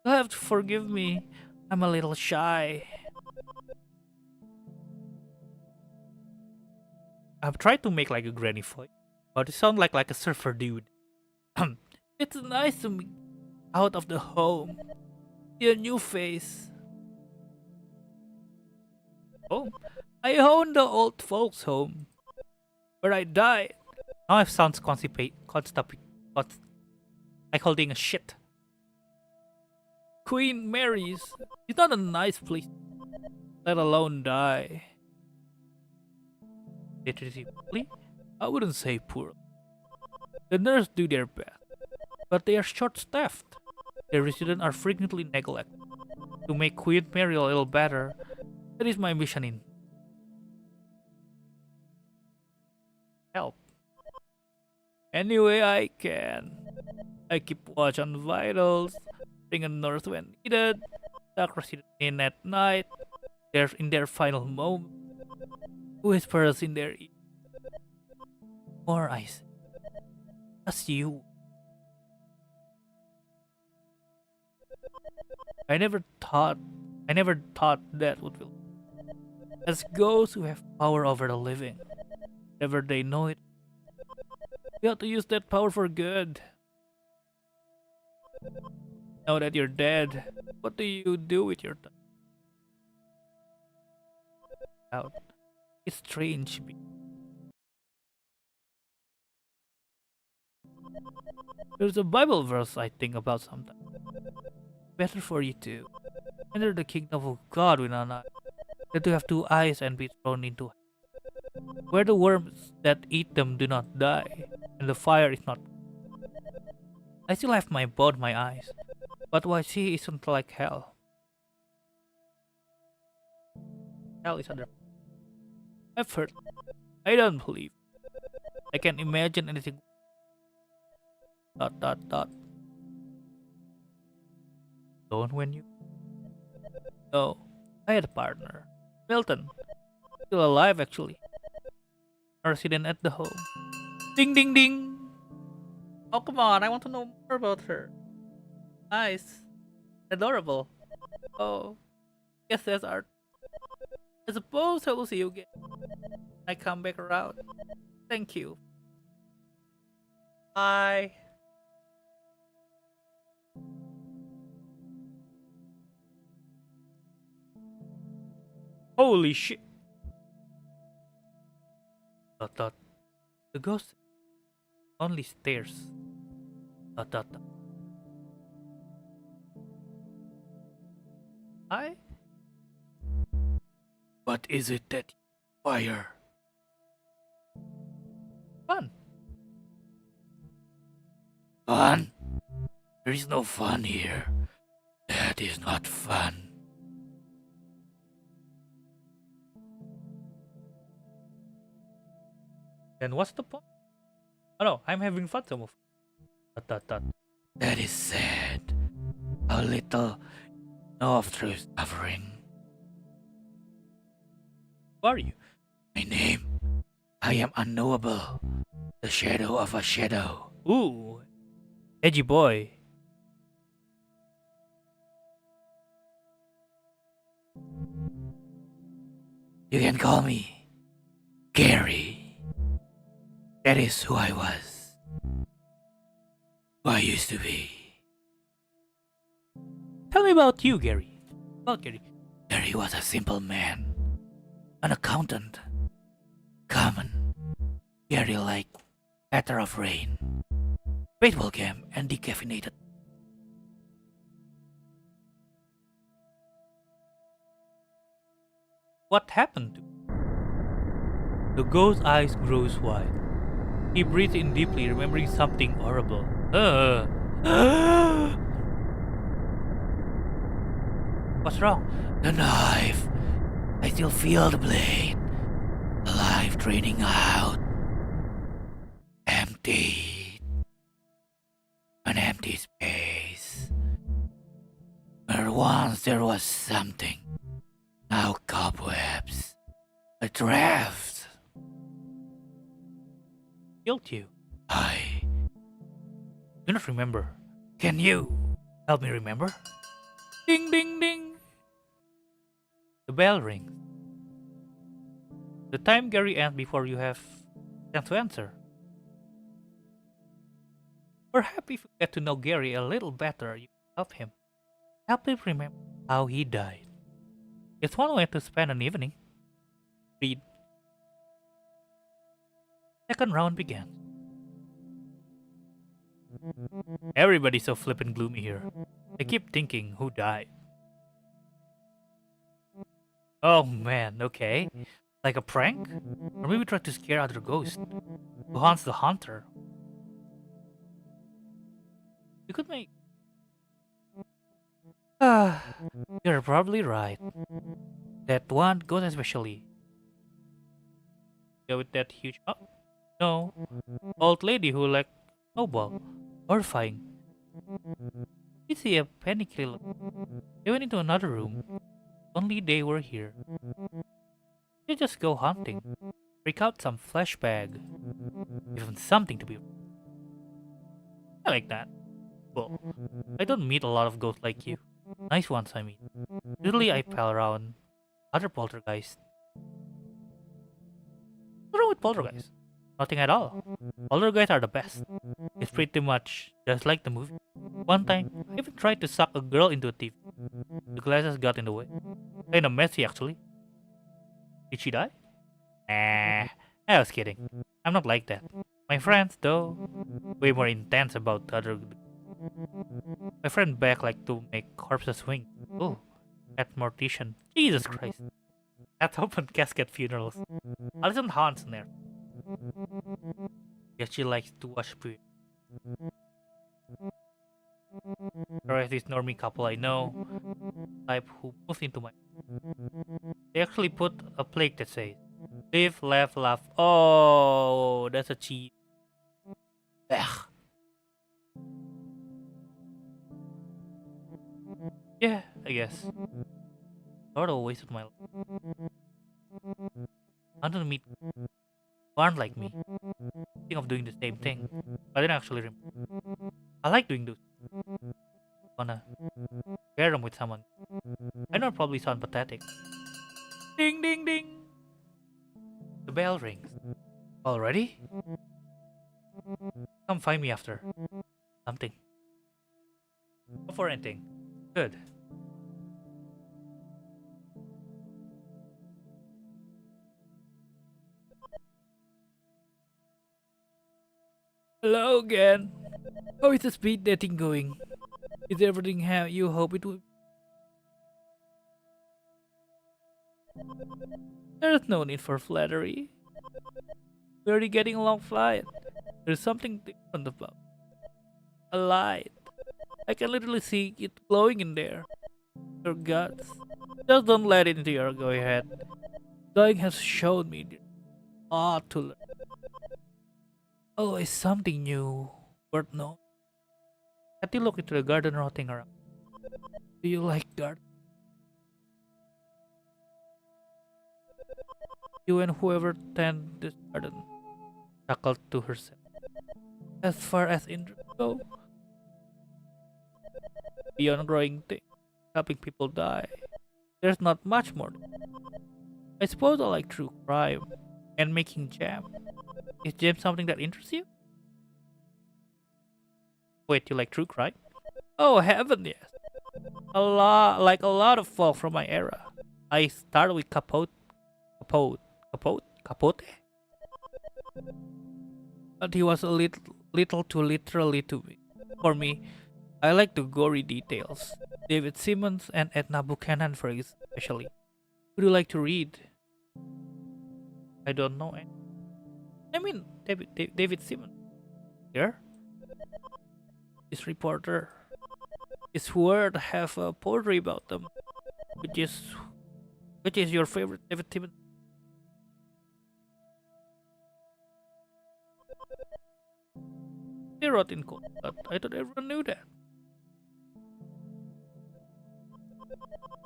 You'll have to forgive me. I'm a little shy. I've tried to make like a granny voice, but it sounds like a surfer dude. It's nice to be out of the home. See a new face. Home? I own the old folks' home, where I died. Now I sounds like holding a shit. Queen Mary's. It's not a nice place, let alone die. They treat you poorly? I wouldn't say poor. The nurses do their best, but they are short-staffed. The residents are frequently neglected. To make Queen Mary a little better, that is my mission in help. Any way I can. I keep watch on vitals, bring a nurse when needed, tuck residents in at night, they're in their final moment, whispers in their ear. More ice. As you. I never thought that would be. As ghosts who have power over the living, whenever they know it, we have to use that power for good. Now that you're dead, what do you do with your time? Out. It's strange. There's a Bible verse I think about sometimes. Better for you to enter the kingdom of God with an eye, than to have 2 eyes and be thrown into hell, where the worms that eat them do not die, and the fire is not. I still have both my eyes, but what I see isn't like hell. Hell is other. I've heard. I don't believe. I can't imagine anything. ... Don't when you. No, I had a partner, Milton. Still alive actually. A resident at the home. Ding ding ding! Oh come on, I want to know more about her. Nice. Adorable. Oh, yes that's art. I suppose I will see you again. I come back around. Thank you. Bye. Holy shit. Dot dot. The ghost only stares. Dot dot dot. Hi? What is it that you fire? Fun. Fun? There is no fun here. That is not fun. Then what's the point? Oh no, I'm having fun some of. Dot dot dot. That is sad. How little know of true suffering. Who are you? My name. I am unknowable. The shadow of a shadow. Ooh. Edgy boy. You can call me Gary. That is who I was. Who I used to be. Tell me about you, Gary. About Gary. Gary was a simple man. An accountant. Common. Gary like patter of rain. Baseball game and decaffeinated. What happened to the ghost's eyes grows wide. He breathed in deeply, remembering something horrible. What's wrong? The knife. I still feel the blade. The life draining out. Empty. An empty space. Where once there was something. Now cobwebs. A draft. Killed you. I do not remember. Can you help me remember? Ding ding ding. The bell rings. The time Gary ends before you have chance to answer. Perhaps if you get to know Gary a little better, you can help him. Help him remember how he died. It's one way to spend an evening. Read. Second round began. Everybody's so flippin' gloomy here. I keep thinking who died. Oh man, okay. Like a prank? Or maybe try to scare other ghosts. Who haunts the hunter? You could make. You're probably right. That one ghost especially. Yeah, with that huge. Oh, no. Old lady who like snowball. Horrifying. You see a panicky look. They went into another room. Only they were here. You just go hunting. Break out some flesh bag. Give them something to be. I like that. Well, I don't meet a lot of ghosts like you. Nice ones, I mean. Usually I pal around other poltergeists. What's wrong with poltergeists? Nothing at all. Poltergeists are the best. It's pretty much just like the movie. One time, I even tried to suck a girl into a TV. The glasses got in the way. Kinda messy, actually. Did she die? Nah, I was kidding. I'm not like that. My friends, though, way more intense about the other. My friend Beck liked to make corpses swing. Oh, at mortician. Jesus Christ. That's open casket funerals. Alison haunts there. Guess she likes to watch period. There is this normie couple I know, type who moves into my. They actually put a plaque that says, "Live, laugh, laugh." Oh, that's a cheat. Ugh. Yeah, I guess. Sort of wasted my life. I don't meet. aren't like me. Thinking of doing the same thing, but I didn't actually remember. I like doing those. Wanna share them with someone. I know it probably sound pathetic. Ding ding ding! The bell rings. Already? Come find me after. Something. Not for anything. Good. Hello again. How is the speed dating going? Is everything how you hope it would? There's no need for flattery. We're already getting along fine. There's something different about a light. I can literally see it glowing in there. Your guts. Just don't let it into your go ahead. Dying has shown me a lot to learn. Always something new, worth knowing. Kathy look into the garden rotting around. Do you like garden? You and whoever tend this garden, chuckled to herself. As far as interests go, beyond growing things, helping people die, there's not much more. I suppose I like true crime and making jam. Is jam something that interests you? Wait, you like true crime? Oh heaven, yes. Like a lot of folk from my era. I started with Capote. But he was a little too literally to me. For me, I like the gory details. David Simmons and Edna Buchanan, for especially. Would you like to read? I don't know. I mean, David Simmons. Here? This reporter. His word have a poetry about them. Which is your favorite David Simmons? They wrote in cold blood. I thought everyone knew that.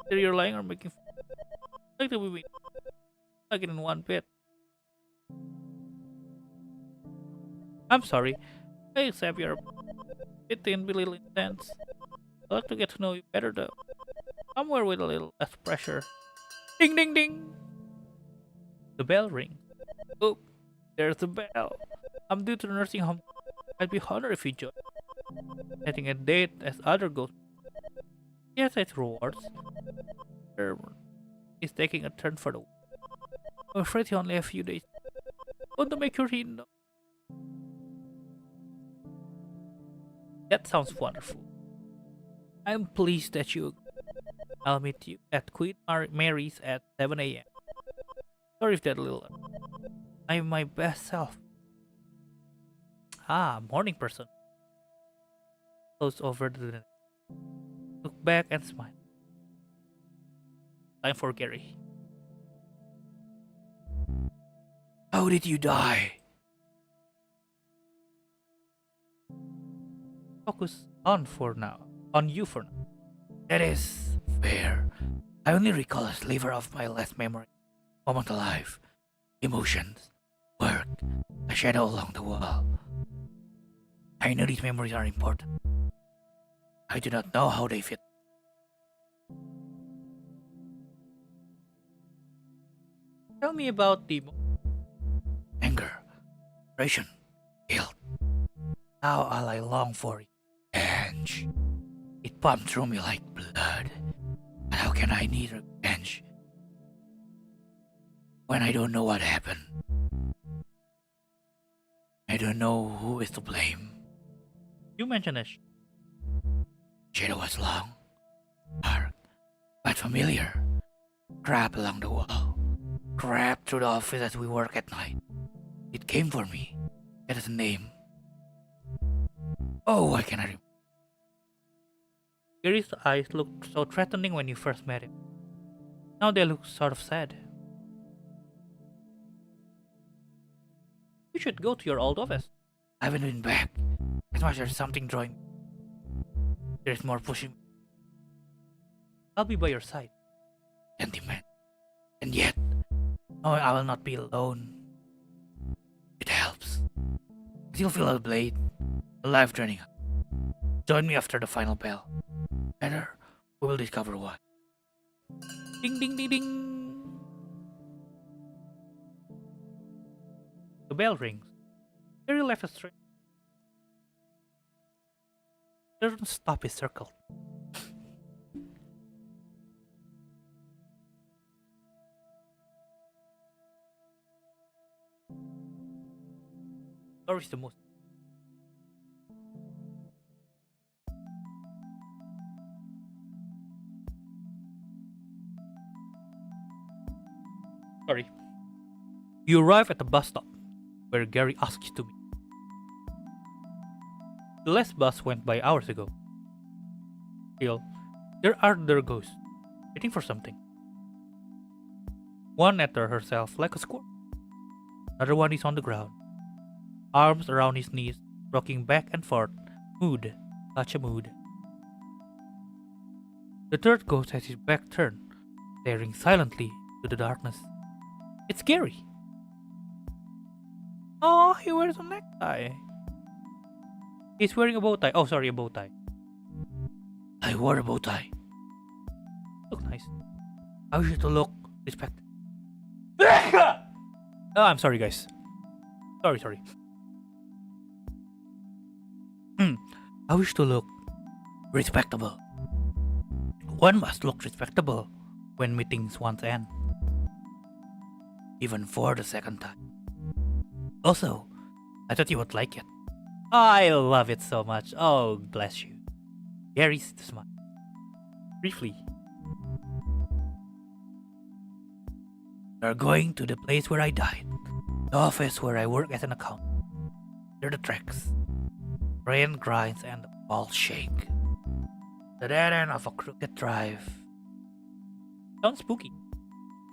Either you're lying or making fun. Like the we like it in one bit. I'm sorry. I accept your it can be a little intense. I'd like to get to know you better though. Somewhere with a little less pressure. Ding ding ding! The bell rings. Oh, there's the bell. I'm due to the nursing home. I'd be honored if you join. Setting a date as other ghosts. Yes, it's rewards. He's taking a turn for the worse. I'm afraid he only has a few days. Want to make sure he knows. That sounds wonderful. I'm pleased that you agree. I'll meet you at Queen Mary's at 7 a.m. Sorry if that little. I'm my best self. Ah, morning person. Close over to the look back and smile. Time for Gary. How did you die? Focus on you for now. That is fair. I only recall a sliver of my last memory. Moment alive. Emotions. Work. A shadow along the wall. I know these memories are important. I do not know how they fit. Tell me about the anger, frustration, guilt. How all I long for revenge. It pumped through me like blood. But how can I need revenge when I don't know what happened? I don't know who is to blame. You mentioned a shadow was long, dark, but familiar. Crept along the wall. Crept through the office as we work at night. It came for me. It has a name. Oh, I cannot remember. Gary's eyes looked so threatening when you first met him. Now they look sort of sad. You should go to your old office. I haven't been back. As much as there's something drawing. There's more pushing. I'll be by your side. Sentiment. And yet, no, I will not be alone. I still feel a blade, a life draining. Join me after the final bell. Later, we will discover why. Ding ding ding ding. The bell rings. Gary left a string. Doesn't stop his circle. Or is the most. Sorry. You arrive at the bus stop, where Gary asks you to meet. The last bus went by hours ago. Still, there are other ghosts, waiting for something. One at herself like a squirrel. Another one is on the ground, arms around his knees, rocking back and forth. Mood, such a mood. The third ghost has his back turned, staring silently into the darkness. It's Gary. Oh, he wears a necktie. He's wearing a bow tie. Oh, sorry, a bow tie. I wore a bow tie. Look nice. I wish you to look respect. Oh, I'm sorry, guys. Sorry. I wish to look respectable. One must look respectable When meetings once end. even for the second time. Also, I thought you would like it. I love it so much. Oh, bless you. Gary's smile. Briefly. You're going to the place where I died. The office where I work as an accountant. There are the tracks. Rain grinds and the walls shake. The dead end of a crooked drive. Sounds spooky.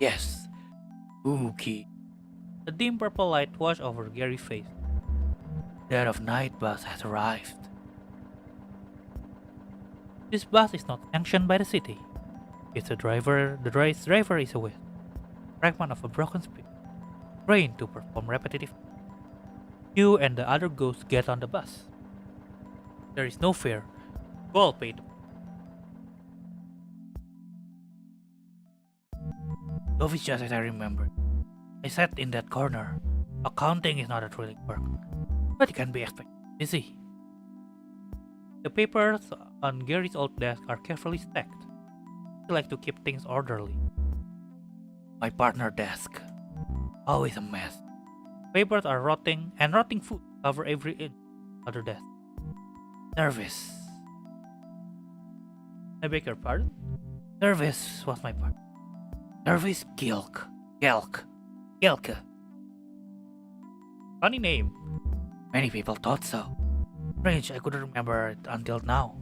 Yes, spooky. The dim purple light washed over Gary's face. Dead of night bus has arrived. This bus is not sanctioned by the city. The driver is a fragment of a broken spirit, trained to perform repetitive. You and the other ghosts get on the bus. There is no fare. You all pay. The office just as I remembered. I sat in that corner. Accounting is not a thrilling work, but it can be expected. Busy. The papers on Gary's old desk are carefully stacked. He likes to keep things orderly. My partner desk. Always a mess. Papers are rotting, and rotting food cover every inch of the desk. Service. I beg your pardon? Service was my part. Service Gilk. Gelke. Funny name. Many people thought so. Strange, I couldn't remember it until now.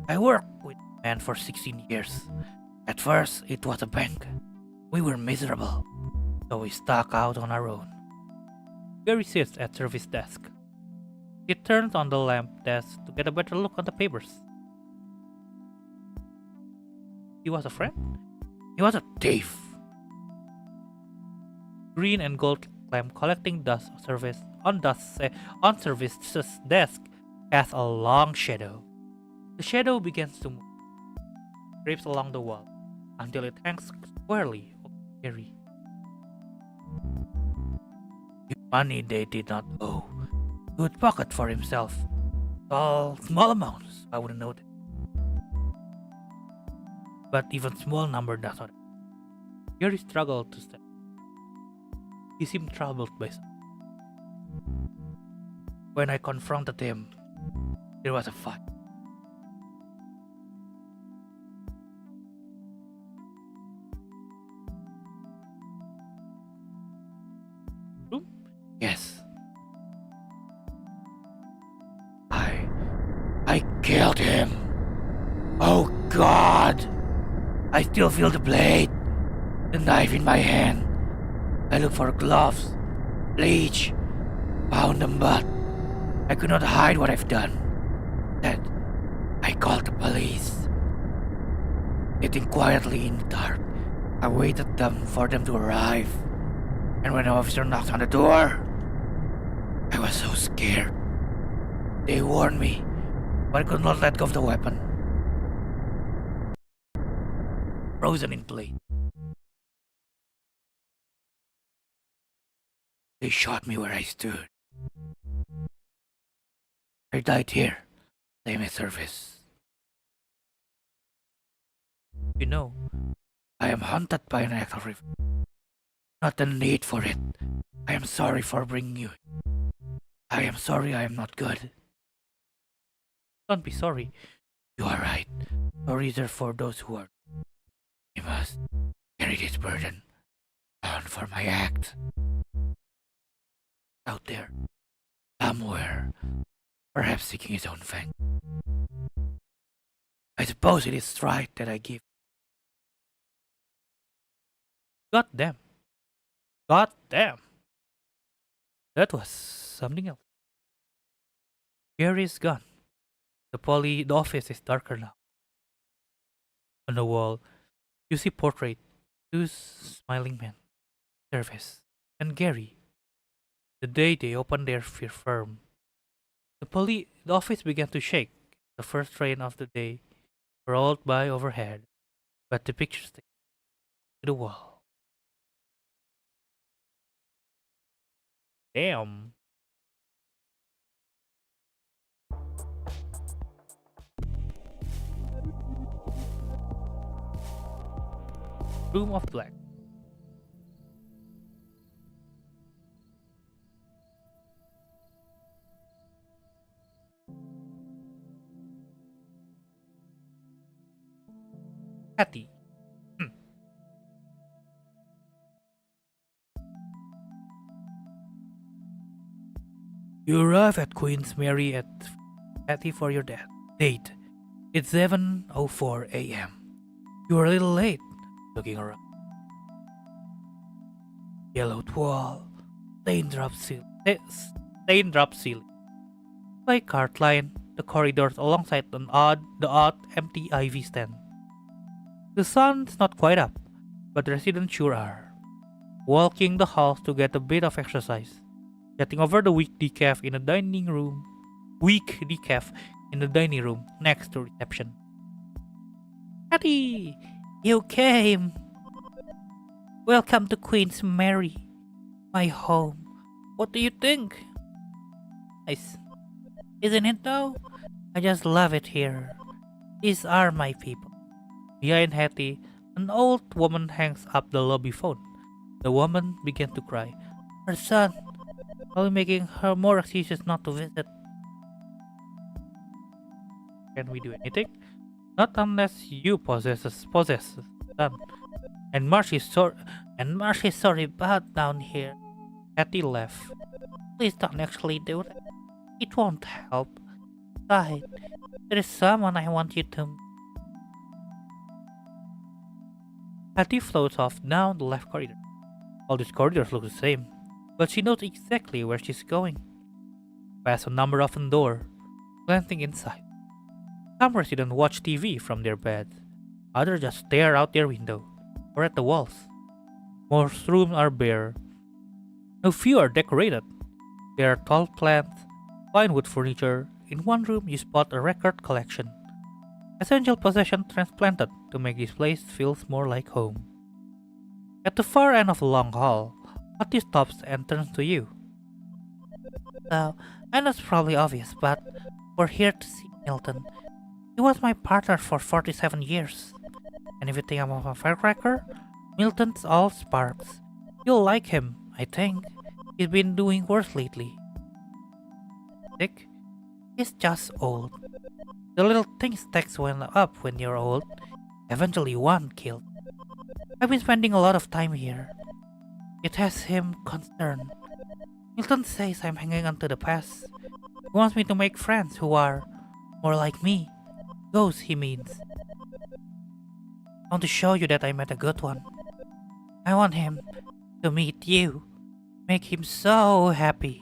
I worked with a man for 16 years. At first, it was a bank. We were miserable, so we stuck out on our own. Gary sits at service desk. He turns on the lamp desk to get a better look on the papers. He was a friend? He was a thief. Green and gold lamp collecting dust on service's desk casts a long shadow. The shadow begins to move, creeps along the wall until it hangs squarely over Gary. Money they did not owe. He would pocket for himself. All small amounts, I wouldn't know that. But even small number does not. Gary struggled to stand. He seemed troubled by something. When I confronted him, there was a fight. Room? Yes. I killed him. Oh God! I still feel the blade, the knife in my hand. I look for gloves, bleach, found them, but I could not hide what I've done. Instead, I called the police. Sitting quietly in the dark, I waited for them to arrive. And when the officer knocked on the door, I was so scared. They warned me, but I could not let go of the weapon. Frozen in place. They shot me where I stood. I died here, lay my service. You know, I am haunted by an act of revenge. Not the need for it. I am sorry for bringing you. I am sorry I am not good. don't be sorry. You are right. Sorries are for those who are. I must carry this burden down for my act. Out there, somewhere, perhaps seeking his own fang. I suppose it is right that I give. God damn. God damn. That was something else. Gary is gone. The office is darker now. On the wall, you see portrait, two smiling men, Service, and Gary. The day they opened their firm, the office began to shake. The first train of the day rolled by overhead, but the picture stuck to the wall. Damn. Room of Black. Hattie. You arrive at Queen's Mary at Hattie for your date. It's 7:04 a.m. You are a little late. Looking around. Yellowed wall, stained drop ceiling. Play cart line, the corridors alongside the odd empty ivy stand. The sun's not quite up, but the residents sure are. Walking the halls to get a bit of exercise. Getting over the weak decaf in the dining room next to reception. Hattie, you came. Welcome to Queen's Mary, my home. What do you think? Nice. Isn't it though? I just love it here. These are my people. Behind Hattie, an old woman hangs up the lobby phone. The woman began to cry. Her son, probably making her more excuses not to visit. Can we do anything? Not unless you possess son. And Marcy's sorry about down here. Hattie laughed. Please don't actually do that. It won't help. Besides, there is someone I want you to. Hattie floats off down the left corridor. All these corridors look the same, but she knows exactly where she's going. Past a number of doors, glancing inside. Some residents watch TV from their beds. Others just stare out their window or at the walls. Most rooms are bare. A few are decorated. There are tall plants, fine wood furniture. In one room, you spot a record collection. Essential possession transplanted to make this place feel more like home. At the far end of the long hall, Hattie stops and turns to you. So, I know it's probably obvious, but we're here to see Milton. He was my partner for 47 years. And if you think I'm a firecracker, Milton's all sparks. You'll like him, I think. He's been doing worse lately. Sick? He's just old. The little things stacks up when you're old. Eventually one killed. I've been spending a lot of time here. It has him concerned. Milton says I'm hanging on to the past. He wants me to make friends who are more like me. Those he means. I want to show you that I met a good one. I want him to meet you. Make him so happy.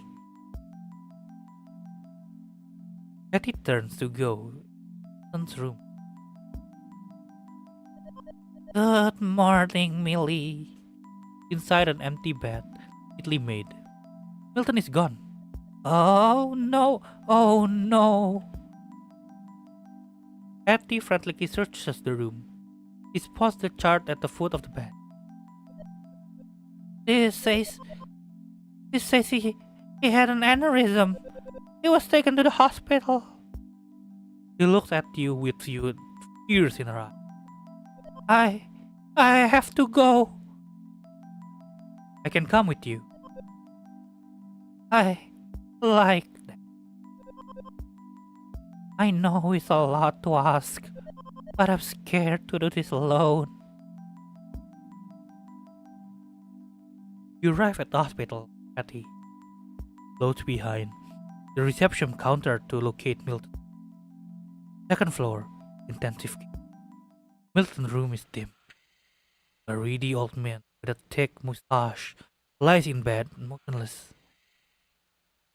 Hattie turns to go. Milton's room. Good morning, Millie. Inside an empty bed, neatly made. Milton is gone. Oh no! Oh no! Hattie frantically searches the room. He spots the chart at the foot of the bed. This says he had an aneurysm. He was taken to the hospital. She looks at you with tears in her eyes. I have to go. I can come with you. I like that. I know it's a lot to ask, but I'm scared to do this alone. You arrive at the hospital, Hattie. Close behind the reception counter to locate Milton. Second floor, intensive care. Milton's room is dim. A reedy old man with a thick mustache lies in bed, motionless.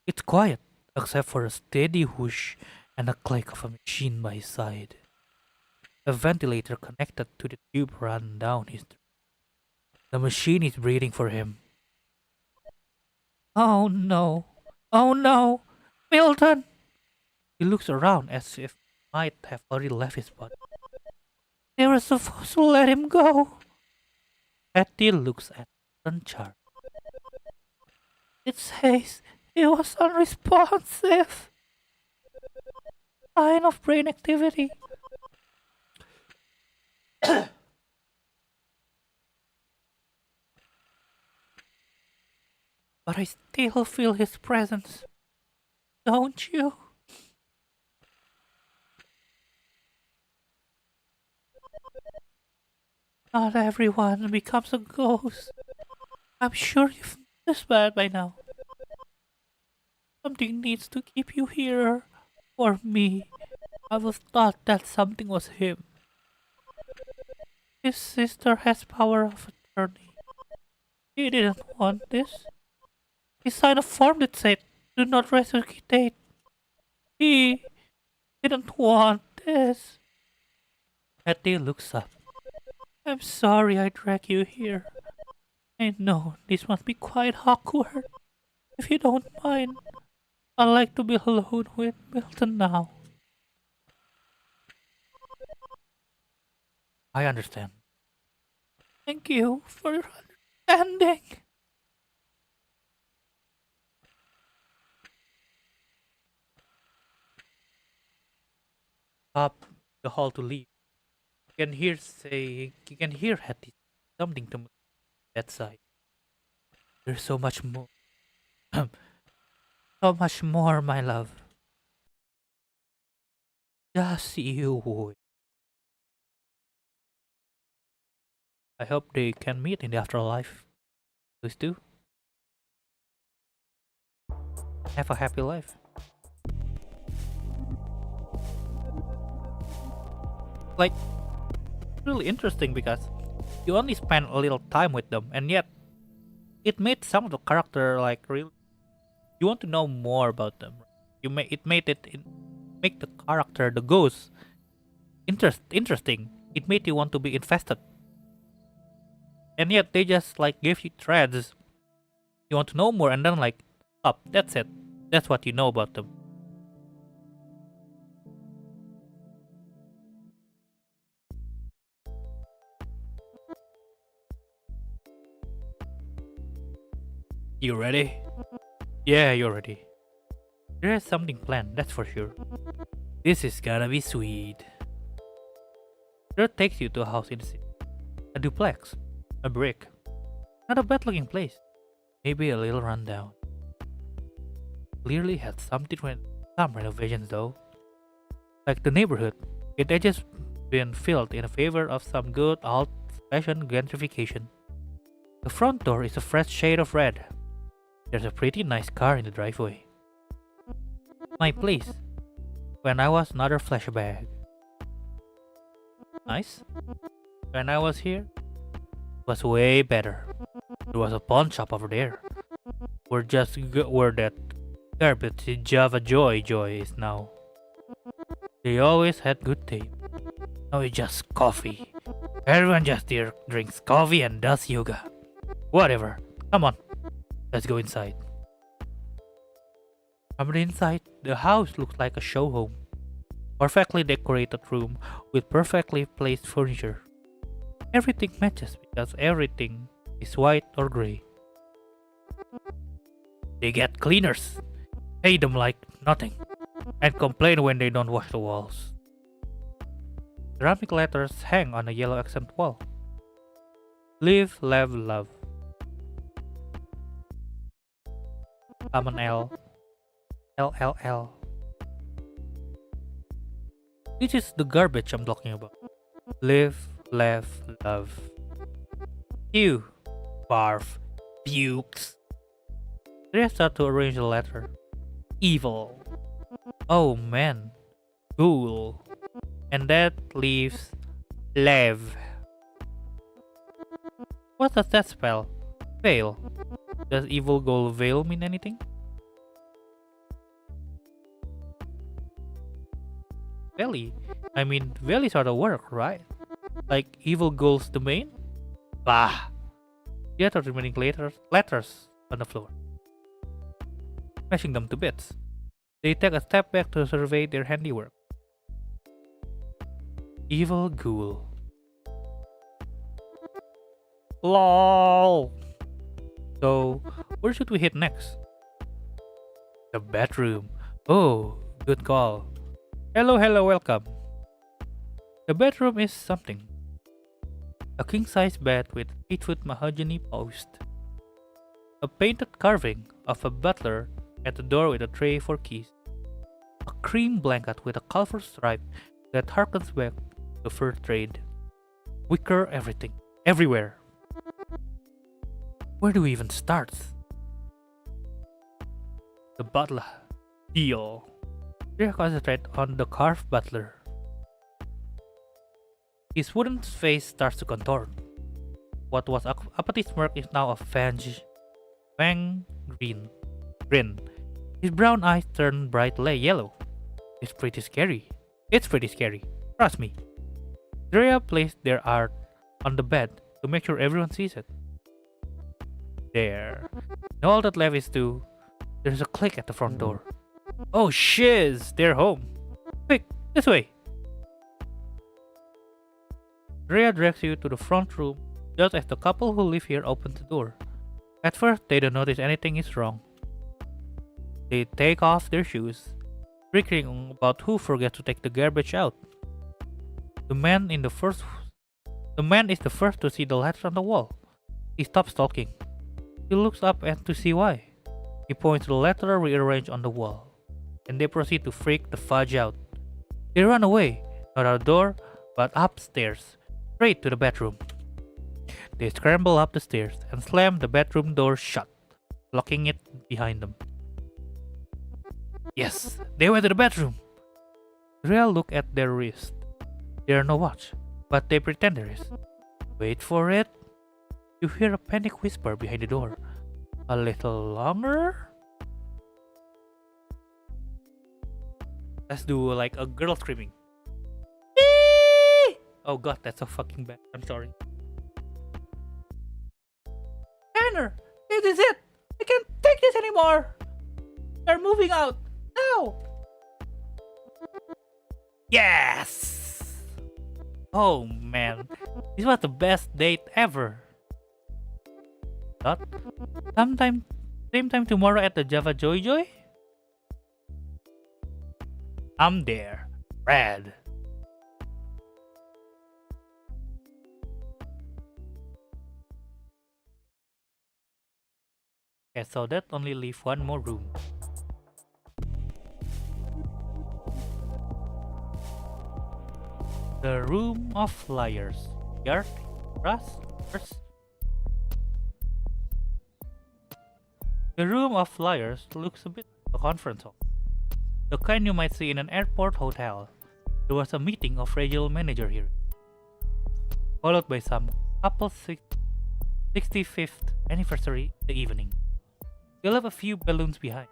It's quiet, except for a steady whoosh and a click of a machine by his side. A ventilator connected to the tube ran down his throat. The machine is breathing for him. Oh no! Oh no! Milton! He looks around as if he might have already left his body. They were supposed to let him go. Hattie looks at the chart. It says he was unresponsive. Sign of brain activity. But I still feel his presence. Don't you? Not everyone becomes a ghost. I'm sure you've noticed that by now. Something needs to keep you here. For me, I was thought that something was him. His sister has power of attorney. He didn't want this. He signed a form that said, "Do not resuscitate." He didn't want this. Hattie looks up. I'm sorry I dragged you here. I know this must be quite awkward. If you don't mind, I'd like to be alone with Milton now. I understand. Thank you for your understanding. Up the hall to leave. You can hear Hattie something to me that side. There's so much more. So much more, my love. Just you wait. I hope they can meet in the afterlife. Those two. Have a happy life. Like, really interesting because you only spend a little time with them, and yet it made some of the character like really. You want to know more about them. Make the character, the ghost, interesting. It made you want to be invested, and yet they just like give you threads. You want to know more, and then like, up. That's it. That's what you know about them. You ready? Yeah, you're ready. There's something planned, that's for sure. This is gonna be sweet. Dirt takes you to a house in the city. A duplex. A brick. Not a bad looking place. Maybe a little rundown. Clearly had some renovations though. Like the neighborhood, it had just been filled in favor of some good old-fashioned gentrification. The front door is a fresh shade of red. There's a pretty nice car in the driveway. My place. When I was another flashback. Nice. When I was here, it was way better. There was a pawn shop over there. Where that garbage Java Joy is now. They always had good tape. Now it's just coffee. Everyone just there drinks coffee and does yoga. Whatever. Come on. Let's go inside. From the inside, the house looks like a show home. Perfectly decorated room with perfectly placed furniture. Everything matches because everything is white or gray. They get cleaners, pay them like nothing, and complain when they don't wash the walls. Ceramic letters hang on a yellow accent wall. Live, laugh, love. Common L. LLL. This is the garbage I'm talking about. Live, laugh, love. Ew. Barf. Pukes. They start to arrange the letter. Evil. Oh man. Ghoul. And that leaves Lev. What does that spell? Veil. Does evil ghoul veil mean anything? Valley. I mean, Valley sort of work, right? Like evil ghouls domain? Bah! The other remaining letters on the floor. Smashing them to bits. They take a step back to survey their handiwork. Evil ghoul. LOL! So, where should we hit next? The bedroom. Oh, good call. Hello, welcome. The bedroom is something. A king-size bed with 8-foot mahogany post. A painted carving of a butler at the door with a tray for keys. A cream blanket with a colorful stripe that harkens back to fur trade. Wicker everything. Everywhere. Where do we even start? The butler. Deal. They concentrate on the carved butler. His wooden face starts to contort. What was a uppity smirk is now a fang grin. His brown eyes turn bright yellow. It's pretty scary. Trust me. Drea placed their art on the bed to make sure everyone sees it. There. Now all that left is to... There's a click at the front door. Oh shiz! They're home. Quick, this way. Drea drags you to the front room just as the couple who live here opens the door. At first, they don't notice anything is wrong. They take off their shoes, bickering about who forgets to take the garbage out. The man is the first to see the letter on the wall. He stops talking. He looks up and to see why. He points to the letter rearranged on the wall, and they proceed to freak the fudge out. They run away, not out the door, but upstairs, straight to the bedroom. They scramble up the stairs and slam the bedroom door shut, locking it behind them. Yes, they went to the bedroom. Real look at their wrist. There are no watch, but they pretend there is. Wait for it. You hear a panic whisper behind the door. A little longer? Let's do like a girl screaming. Eee! Oh god, that's so fucking bad. I'm sorry. Tanner, this is it. I can't take this anymore. They're moving out. Now. Yes! Oh man, this was the best date ever. But same time tomorrow at the Java Joy Joy? I'm there. Red. Okay, so that only leave one more room. The Room of Liars. Yard? Brass? First? The Room of Liars looks a bit like a conference hall. The kind you might see in an airport hotel. There was a meeting of regional manager here, followed by some couple's 65th anniversary in the evening. You'll have a few balloons behind.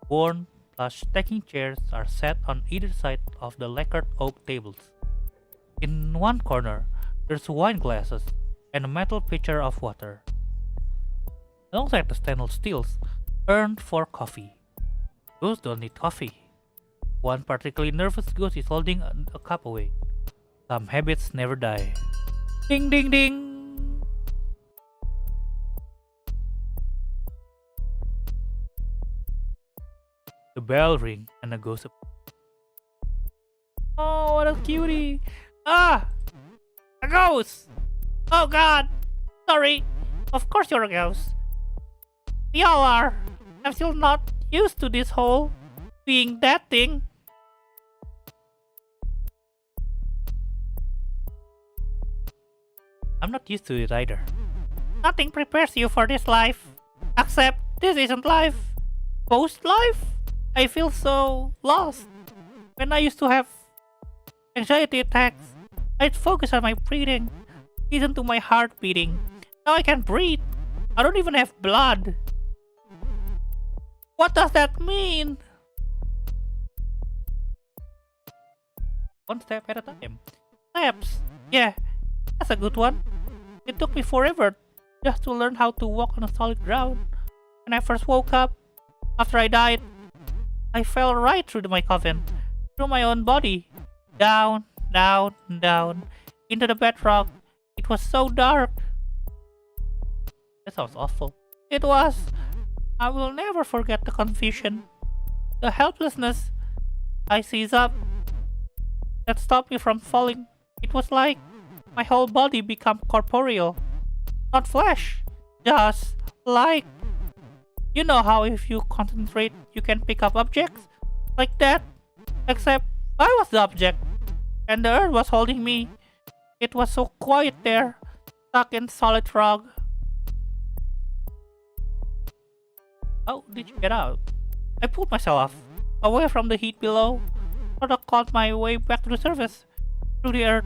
Worn, plush stacking chairs are set on either side of the lacquered oak tables. In one corner, there's wine glasses and a metal pitcher of water. Alongside the stainless steels, earned for coffee. Ghosts don't need coffee. One particularly nervous ghost is holding a cup away. Some habits never die. Ding ding ding! The bell rings and a ghost appears. Oh, what a cutie! Ah! A ghost! Oh god! Sorry! Of course you're a ghost. We all are. I'm still not used to this whole being that thing. I'm not used to it either. Nothing prepares you for this life. Except this isn't life. Post life? I feel so lost. When I used to have anxiety attacks, I'd focus on my breathing, listen to my heart beating. Now I can't breathe. I don't even have blood. What does that mean? One step at a time. Steps. Yeah, that's a good one. It took me forever just to learn how to walk on a solid ground. When I first woke up, after I died, I fell right through my coffin, through my own body, down, down, down, into the bedrock. It was so dark. That sounds awful. It was. I will never forget the confusion, the helplessness. I seized up. That stopped me from falling. It was like my whole body became corporeal. Not flesh, just like. You know how if you concentrate, you can pick up objects? Like that. Except I was the object, and the earth was holding me. It was so quiet there, stuck in solid rock. How did you get out? I pulled myself off, away from the heat below. Sort of caught my way back to the surface, through the earth.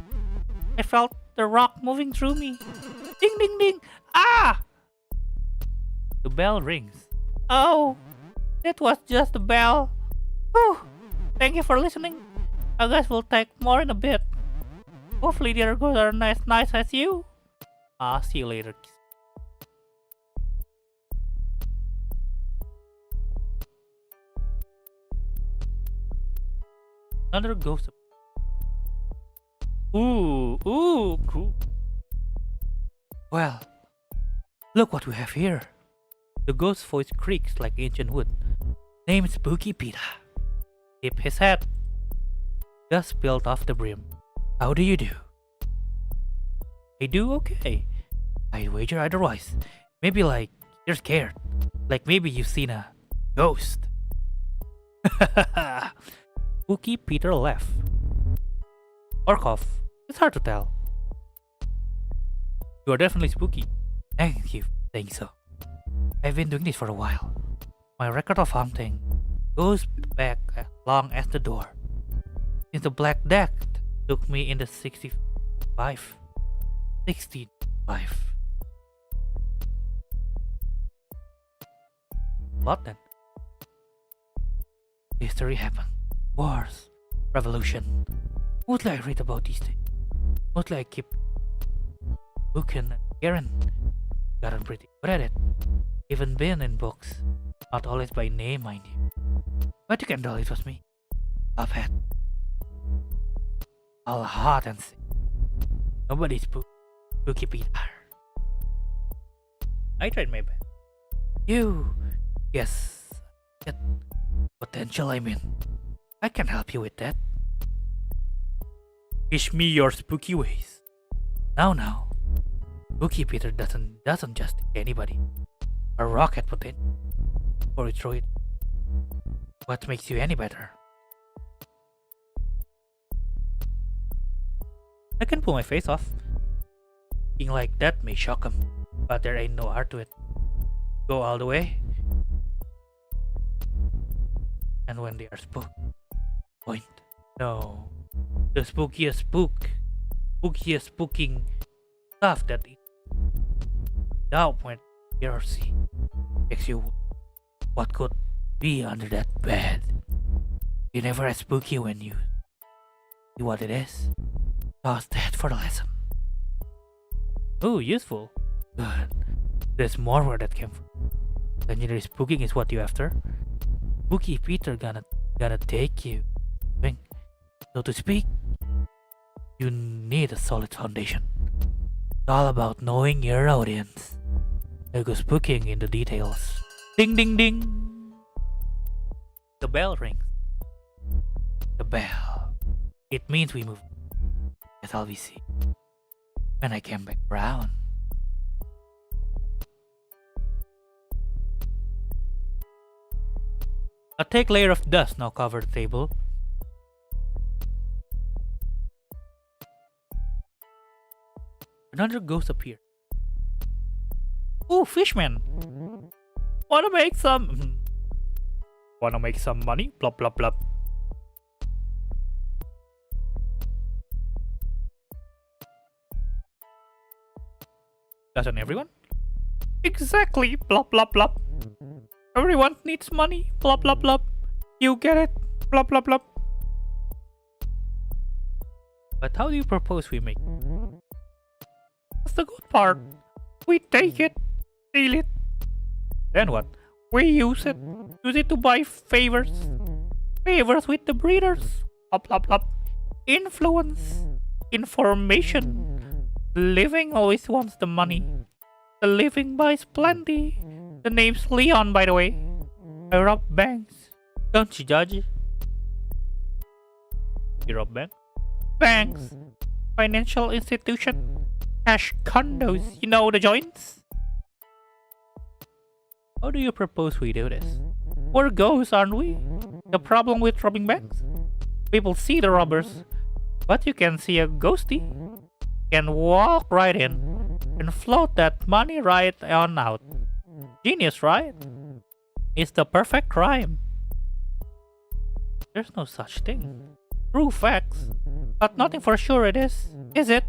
I felt the rock moving through me. Ding ding ding! Ah! The bell rings. Oh, that was just the bell. Whew. Thank you for listening. I guess we'll take more in a bit. Hopefully the other ghosts are as nice as you. See you later. Another ghost. Ooh, cool. Well, look what we have here. The ghost's voice creaks like ancient wood. Name is Spooky Peter. Tip his head. Just spilled off the brim. How do you do? I do okay. I wager otherwise. Maybe like you're scared. Like maybe you've seen a ghost. Spooky Peter laughed. Or cough. It's hard to tell. You are definitely spooky. Thank you for saying so. I've been doing this for a while. My record of haunting goes back as long as the door. Since the Black Death took me in the 65. What then? History happened. Wars. Revolution. Mostly I read about these things. Mostly I keep looking and hearing. Gotten pretty good at it. Even been in books. Not always by name, mind you. But you can tell it was me. Uphead. All hot and sick. Nobody's spooky Peter. I tried my best. You guess that potential I'm in. I can help you with that. Teach me your spooky ways. Now. Spooky Peter doesn't just take anybody. A rocket potential. Or you throw it. What makes you any better? I can pull my face off. Being like that may shock him, but there ain't no art to it. Go all the way. And when they are spooked, point. No. The spookiest spooking stuff that is without point hear or see makes you what could be under that bed. You never as spooky when you see what it is. Toss that for the lesson. Ooh, useful. Good. There's more where that came from. Legendary spooking is what you after. Spooky Peter gonna take you. Wing. So to speak, you need a solid foundation. It's all about knowing your audience. There goes spooking in the details. Ding ding ding. The bell rings. The bell. It means we move. That's all we see. When I came back round. A thick layer of dust now covered the table. Another ghost appeared. Ooh, fishman! Wanna make some... Wanna make some money? Plop plop plop. Doesn't everyone? Exactly! Plop plop plop. Everyone needs money. Plop plop plop. You get it? Plop plop plop. But how do you propose we make? That's the good part. We take it, steal it. Then what? We use it. Use it to buy favors. Favors with the breeders. Plop plop plop. Influence. Information. The living always wants the money. The living buys plenty. The name's Leon, by the way. I rob banks. Don't you judge? You rob banks? Banks. Financial institution. Cash condos. You know the joints? How do you propose we do this? We're ghosts, aren't we? The problem with robbing banks? People see the robbers, but you can see a ghosty. Can walk right in and float that money right on out. Genius, right? It's the perfect crime. There's no such thing. True facts. But nothing for sure it is it?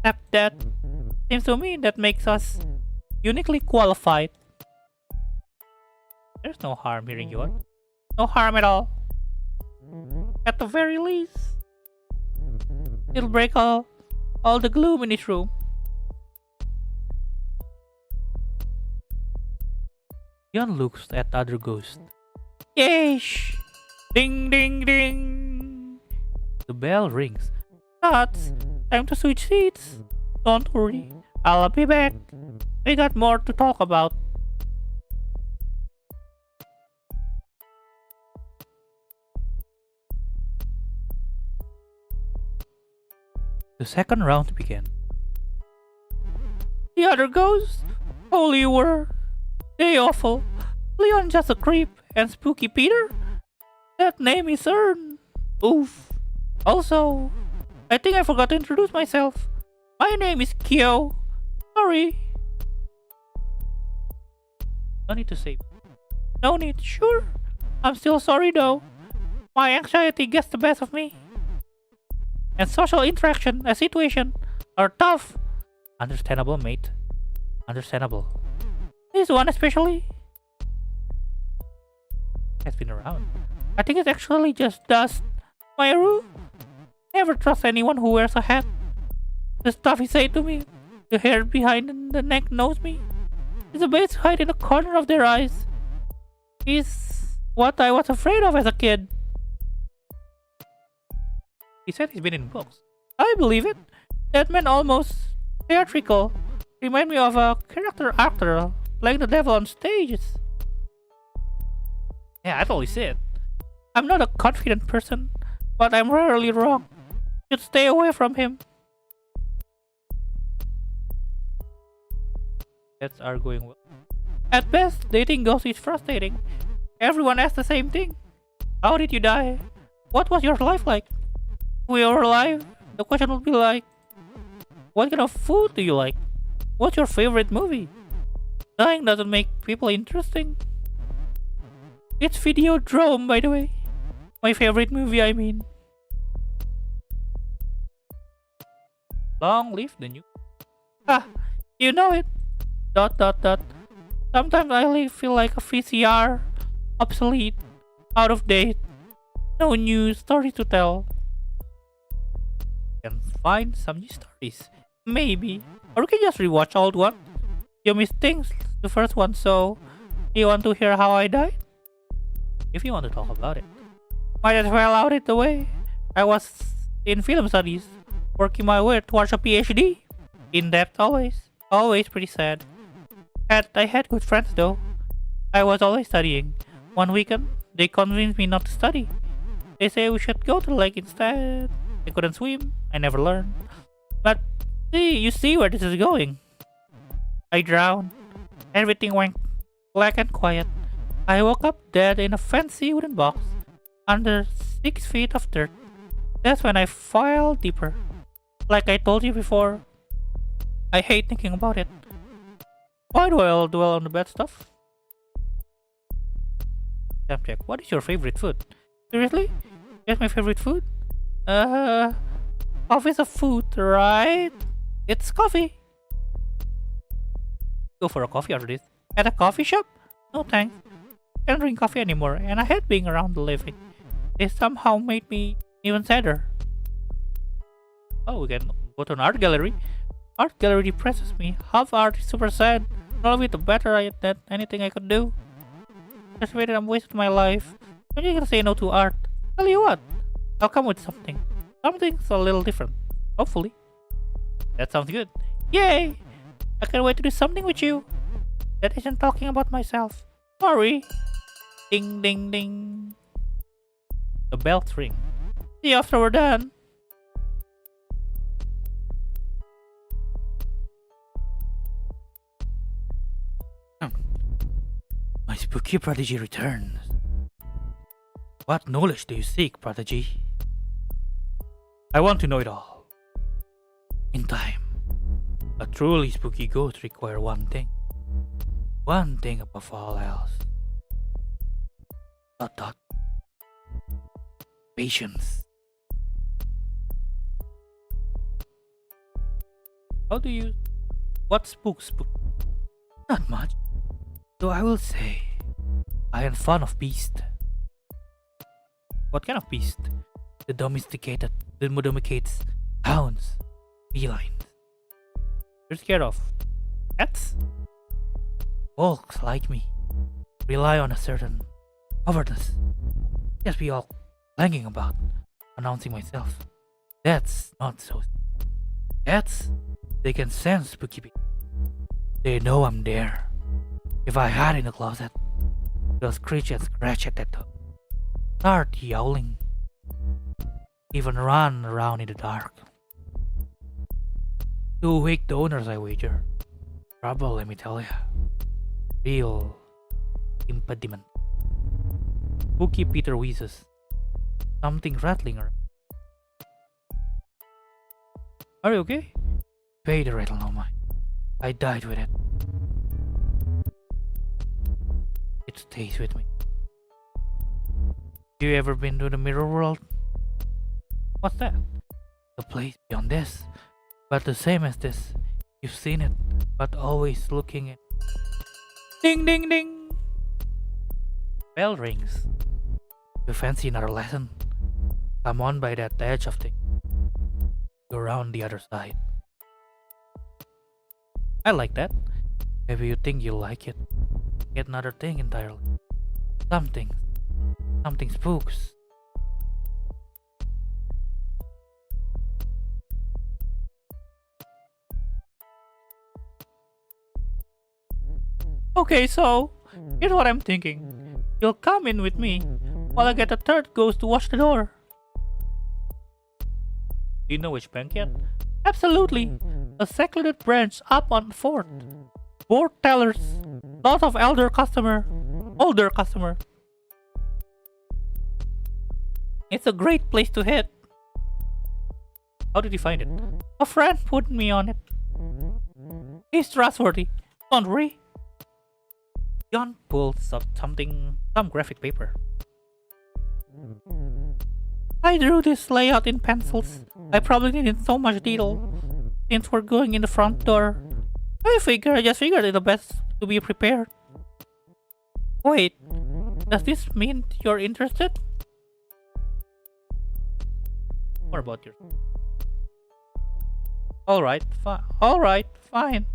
Except that seems to me that makes us uniquely qualified. There's no harm hearing you out. No harm at all. At the very least, it'll break all the gloom in this room. Leon looks at the other ghost. Yeesh! Ding ding ding! The bell rings. Nuts! Time to switch seats. Don't worry, I'll be back. We got more to talk about. The second round began. The other ghosts? Holy word! They awful. Leon just a creep, and Spooky Peter? That name is earned. Oof. Also, I think I forgot to introduce myself. My name is Kyo. Sorry. No need to say. No need, sure. I'm still sorry though. My anxiety gets the best of me. And social interaction and situation are tough. Understandable, mate. Understandable. This one especially has been around. I think it's actually just dust. My rule? Never trust anyone who wears a hat. The stuff he said to me, the hair behind the neck knows me. It's a base hide in the corner of their eyes. Is what I was afraid of as a kid. He said he's been in books. I believe it. That man almost theatrical. Remind me of a character actor playing the devil on stages. Yeah, I totally see it. I'm not a confident person, but I'm rarely wrong. Should stay away from him. That's arguing well. At best, dating ghosts is frustrating. Everyone asks the same thing. How did you die? What was your life like? If we were alive, the question would be like, what kind of food do you like? What's your favorite movie? Dying doesn't make people interesting. It's Videodrome, by the way. My favorite movie, I mean. Long live the new. Ah, you know it. ... Sometimes I feel like a VCR. Obsolete. Out of date. No new story to tell. Can find some new stories. Maybe. Or we can just rewatch old one. You missed things, the first one, so you want to hear how I died? if you want to talk about it. Might as well out it the way. I was in film studies, working my way towards a PhD. In depth always. Always pretty sad. I had good friends though. I was always studying. One weekend, they convinced me not to study. They say we should go to the lake instead. I couldn't swim. I never learned. But you see where this is going. I drowned. Everything went black and quiet. I woke up dead in a fancy wooden box under 6 feet of dirt. That's when I fell deeper. Like I told you before, I hate thinking about it. Why do I all dwell on the bad stuff? Time check. What is your favorite food? Seriously? That's my favorite food? Coffee's a food, right? It's coffee. Go for a coffee after this. At a coffee shop? No thanks. Can't drink coffee anymore, and I hate being around the living. It somehow made me even sadder. Oh, we can go to an art gallery. Art gallery depresses me. Half art is super sad. All of it the better than anything I could do. Just waited I'm wasting my life. I'm just gonna say no to art. Tell you what, I'll come with something. Something's a little different. Hopefully. That sounds good. Yay! I can't wait to do something with you. That isn't talking about myself. Sorry. Ding ding ding. The bells ring. See you after we're done. My spooky prodigy returns. What knowledge do you seek, prodigy? I want to know it all. In time, a truly spooky ghost requires one thing. One thing above all else. Dot. Patience. How do you... What spook? Not much. So I will say, I am fond of beast. What kind of beast? The domesticated hounds, felines. You're scared of cats? Folks like me rely on a certain coverdness. Just be all clanging about, announcing myself. That's not so. Cats, they can sense spooky people. They know I'm there. If I hide in the closet, they'll screech and scratch at that door. Start yowling. Even run around in the dark. Two weak donors, I wager. Trouble, let me tell ya. Real impediment. Spooky Peter wheezes. Something rattling around. Are you okay? Pay the rattle no mind. I died with it. It stays with me. You ever been to the mirror world? What's that? The place beyond this, but the same as this. You've seen it, but always looking at. Ding ding ding! Bell rings. You fancy another lesson? Come on by that edge of thing. Go around the other side. I like that. Maybe you think you'll like it. Get another thing entirely. Something spooks. Okay, so here's what I'm thinking. You'll come in with me while I get a third ghost to watch the door. Do you know which bank yet? Absolutely. A secluded branch up on 4th. Board tellers. Lots of older customer. It's a great place to hit. How did you find it? A friend put me on it. He's trustworthy. Don't worry. John pulls up some graphic paper. I drew this layout in pencils. I probably needed so much detail. Since we're going in the front door, I just figured it's the best to be prepared. Wait, does this mean you're interested? What about you? Alright, fine.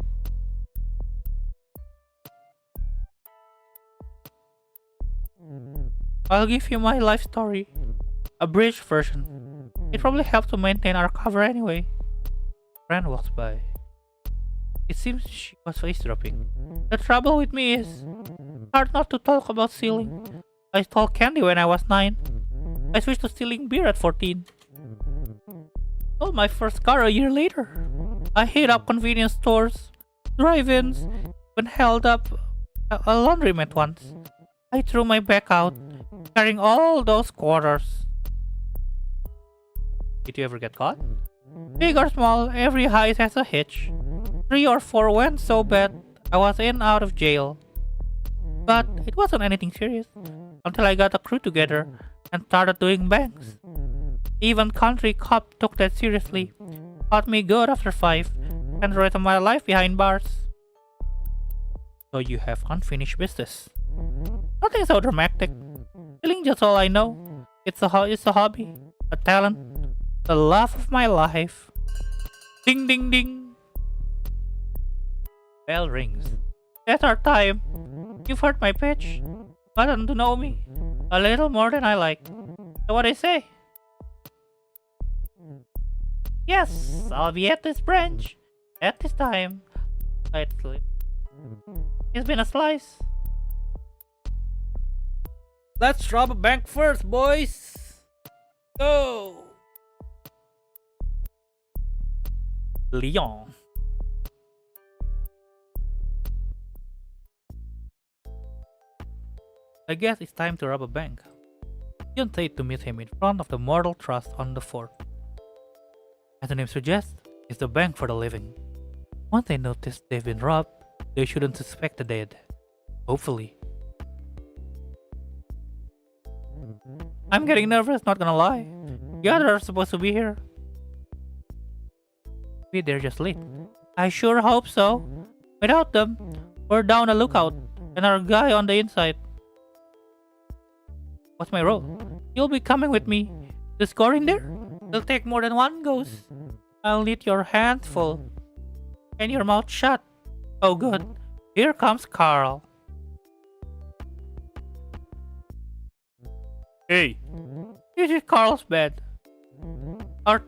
I'll give you my life story. A bridge version. It probably helps to maintain our cover anyway. Friend walks by. It seems she was eavesdropping. The trouble with me is hard not to talk about stealing. I stole candy when I was 9. I switched to stealing beer at 14. Stole my first car a year later. I hit up convenience stores, drive-ins, even held up a laundromat once. I threw my back out, carrying all those quarters. Did you ever get caught? Big or small, every heist has a hitch. 3 or 4 went so bad, I was in and out of jail. But it wasn't anything serious, until I got a crew together and started doing banks. Even country cop took that seriously, caught me good after 5, and the rest of my life behind bars. So you have unfinished business. Nothing so dramatic. Stealing just all I know. It's a hobby, a talent, the love of my life. Ding ding ding. Bell rings. That's our time. You've heard my pitch. Gotten to know me a little more than I like. So what I say? Yes, I'll be at this branch at this time. It's been a slice. Let's rob a bank first, boys. Go. Leon. I guess it's time to rob a bank. Leon said to meet him in front of the Mortal Trust on the fort. As the name suggests, it's the bank for the living. Once they notice they've been robbed, they shouldn't suspect the dead. Hopefully. I'm getting nervous, not gonna lie. The others are supposed to be here. Maybe they're just late. I sure hope so. Without them, we're down a lookout, and our guy on the inside. What's my role? You'll be coming with me. The score in there? It'll take more than one ghost. I'll need your hands full. And your mouth shut. Oh good. Here comes Carl. Hey. This is Carl's bed. Our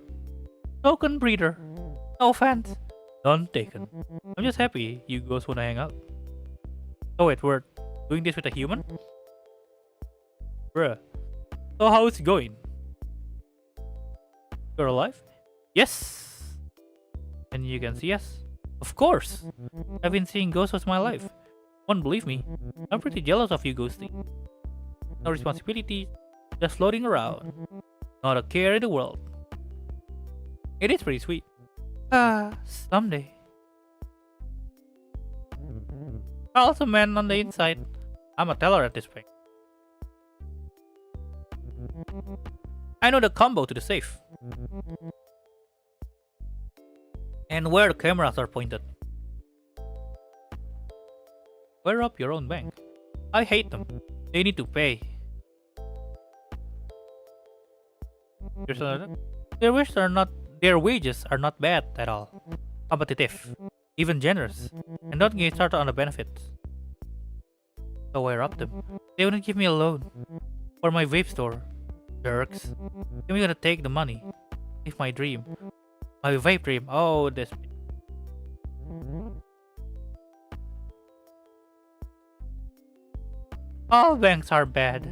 token breeder. No offense. None taken. I'm just happy you guys wanna hang out. Oh wait, we're doing this with a human? Bruh. So how is it going? You're alive? Yes! And you can see yes. Of course! I've been seeing ghosts all my life. Won't believe me. I'm pretty jealous of you, Ghosty. No responsibilities, just floating around. Not a care in the world. It is pretty sweet. Someday. Carl's a man on the inside. I'm a teller at this point. I know the combo to the safe. And where the cameras are pointed. Wire up your own bank. I hate them. They need to pay. Their wages are not bad at all. Competitive. Even generous. And don't get started on the benefits. So wire up them. They wouldn't give me a loan. For my vape store. Jerks. Then we're gonna take the money. It's my dream. My vape dream. Oh, this. All banks are bad.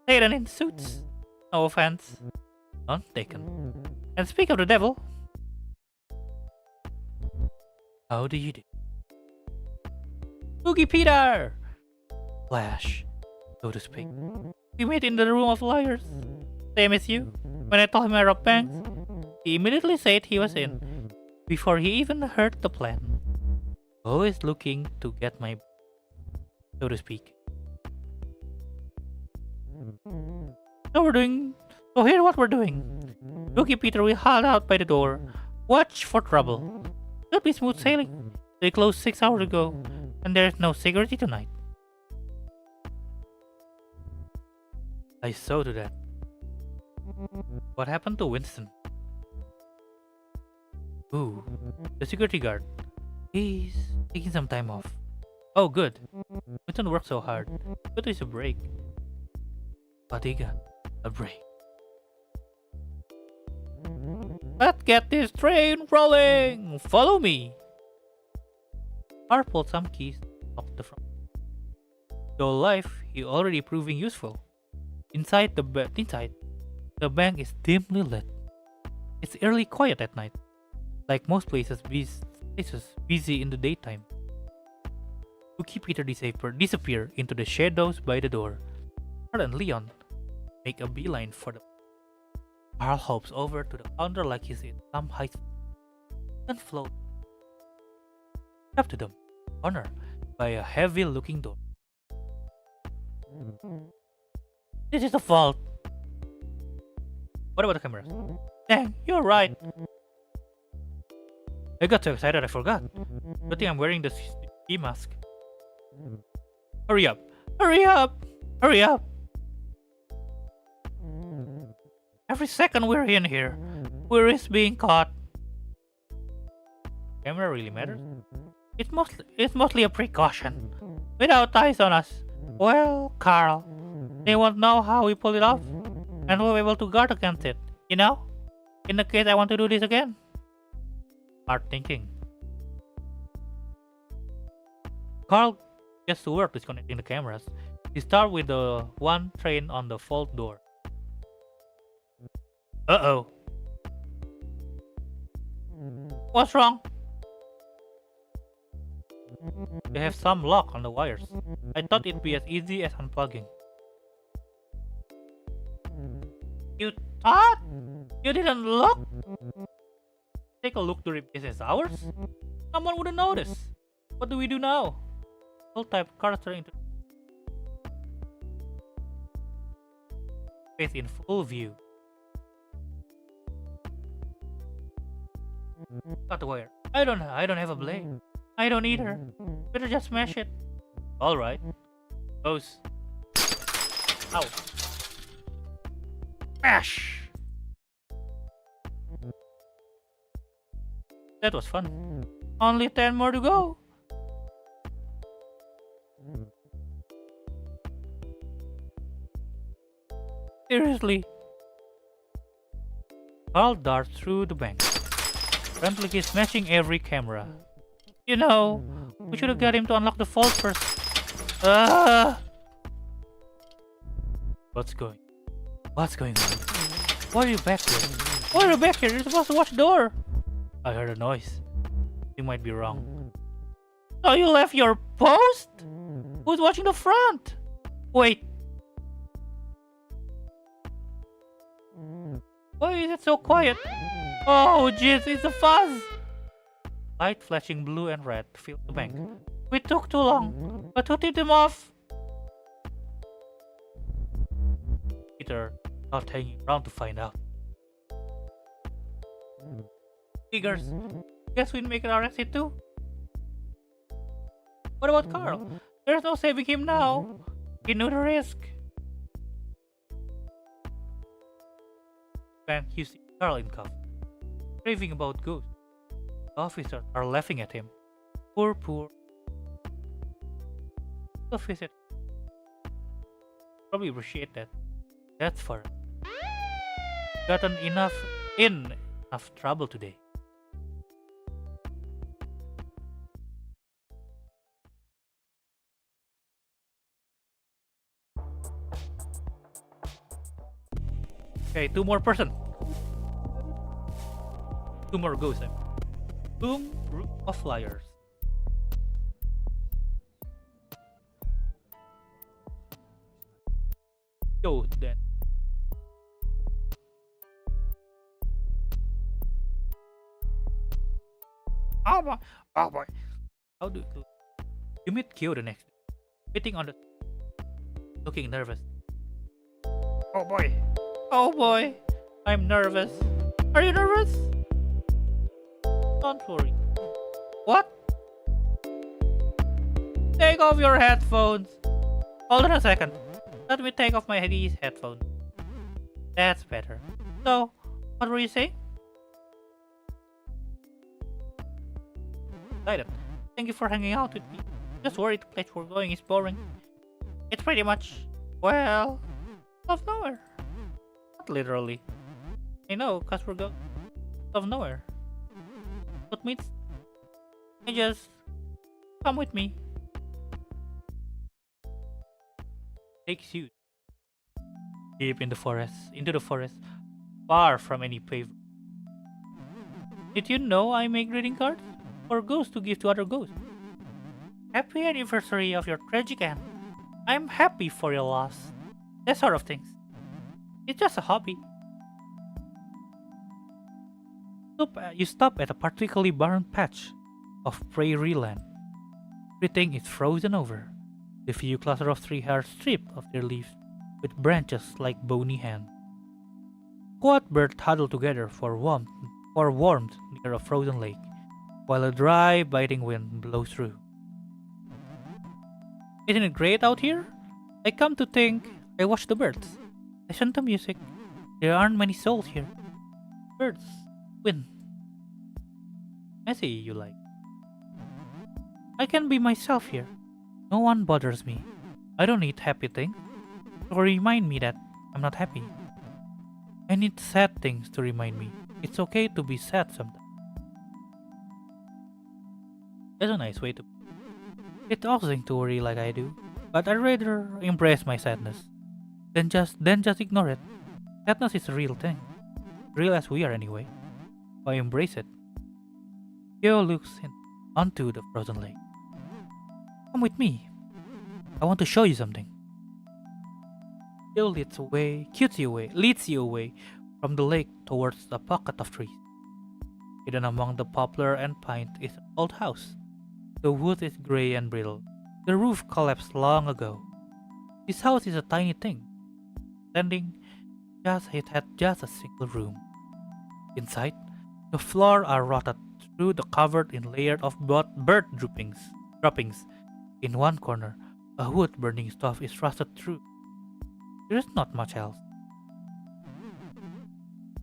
Satan in suits. No offense. None taken. And speak of the devil. How do you do? Spooky Peter! Flash, so to speak. We met in the room of liars. Same as you. When I told him I robbed banks, he immediately said he was in, before he even heard the plan. Always looking to get my, so to speak. So here's what we're doing. Spooky Peter will hold out by the door. Watch for trouble. Should be smooth sailing. They closed 6 hours ago, and there's no security tonight. I saw to that. What happened to Winston? Ooh, the security guard. He's taking some time off. Oh, good. Winston worked so hard. Good is a break. Fatiga, a break. Let's get this train rolling! Follow me! Carl pulled some keys off the front. Though life, he already proving useful. Inside, the bank is dimly lit. It's eerily quiet at night, like most places busy in the daytime. Cookie Peter disappear into the shadows by the door. Carl and Leon make a beeline for the. Carl hops over to the counter like he's in some high school. Then float up to the corner by a heavy-looking door. This is the fault. What about the cameras? Dang, you're right. I got so excited I forgot. Good thing I'm wearing the ski mask. Hurry up! Hurry up! Hurry up! Every second we're in here, we risk being caught. Camera really matters? It's mostly a precaution. Without eyes on us, well, Carl, they won't know how we pulled it off, and we'll be able to guard against it, you know? In the case I want to do this again. Smart thinking. Carl gets to work disconnecting the cameras. He starts with the one train on the vault door. Uh-oh. What's wrong? They have some lock on the wires. I thought it'd be as easy as unplugging. You thought? You didn't look? Take a look during business hours? Someone wouldn't notice. What do we do now? Full type character into face in full view. Cut the wire. I don't have a blade. I don't either. Better just smash it. Alright. Goes. Ow. Smash! That was fun. Only 10 more to go. Seriously. Carl darts through the bank. Frantically smashing every camera. You know, we should have got him to unlock the vault first. What's going on? Why are you back here? Why are you back here? You're supposed to watch the door. I heard a noise. You might be wrong. So you left your post? Who's watching the front? Wait. Why is it so quiet? Oh jeez, it's a fuzz! Light flashing blue and red filled the bank. We took too long, but who tipped them off? Peter not hanging around to find out. Figures. Guess we'd make our exit too. What about Carl? There's no saving him now. He knew the risk. Bank, you see Carl in cuffs, raving about ghosts. The officers are laughing at him. Poor. The visit. Probably appreciate that. That's for us. Gotten enough trouble today. Okay, two more person. Two more ghosts. Boom, group of flyers. Yo, then. Oh boy. How do you meet Kyo the next day? Sitting on the looking nervous. Oh boy. I'm nervous. Are you nervous? Don't worry. What? Take off your headphones. Hold on a second. Let me take off these headphones. That's better. So, what were you saying? Excited. Thank you for hanging out with me. Just worried the place we're going is boring. It's pretty much, well, Of nowhere. Not literally. I know, cause we're going of nowhere. What means I just come with me. Takes you deep in the forest, into the forest, far from any pavement. Did you know I make greeting cards for ghosts to give to other ghosts? Happy anniversary of your tragic end. I'm happy for your loss. That sort of things. It's just a hobby. You stop at a particularly barren patch of prairie land. Everything is frozen over. The few cluster of trees are stripped of their leaves, with branches like bony hands. Quiet birds huddle together for warmth near a frozen lake, while a dry, biting wind blows through. Isn't it great out here? I come to think, I watch the birds, listen to music. There aren't many souls here. Birds, wind. Messy, you like. I can be myself here. No one bothers me. I don't need happy things to remind me that I'm not happy. I need sad things to remind me it's okay to be sad sometimes. That's a nice way to. It's awesome to worry like I do, but I'd rather embrace my sadness than just ignore it. Sadness is a real thing, real as we are anyway. So I embrace it. Yo looks onto the frozen lake. Come with me. I want to show you something. Yo leads you away from the lake towards a pocket of trees. Hidden among the poplar and pine is an old house. The wood is gray and brittle. The roof collapsed long ago. This house is a tiny thing. It had just a single room. Inside, the floor are rotted through the covered in layers of bird droppings. In one corner, a wood burning stove is rusted through. There is not much else.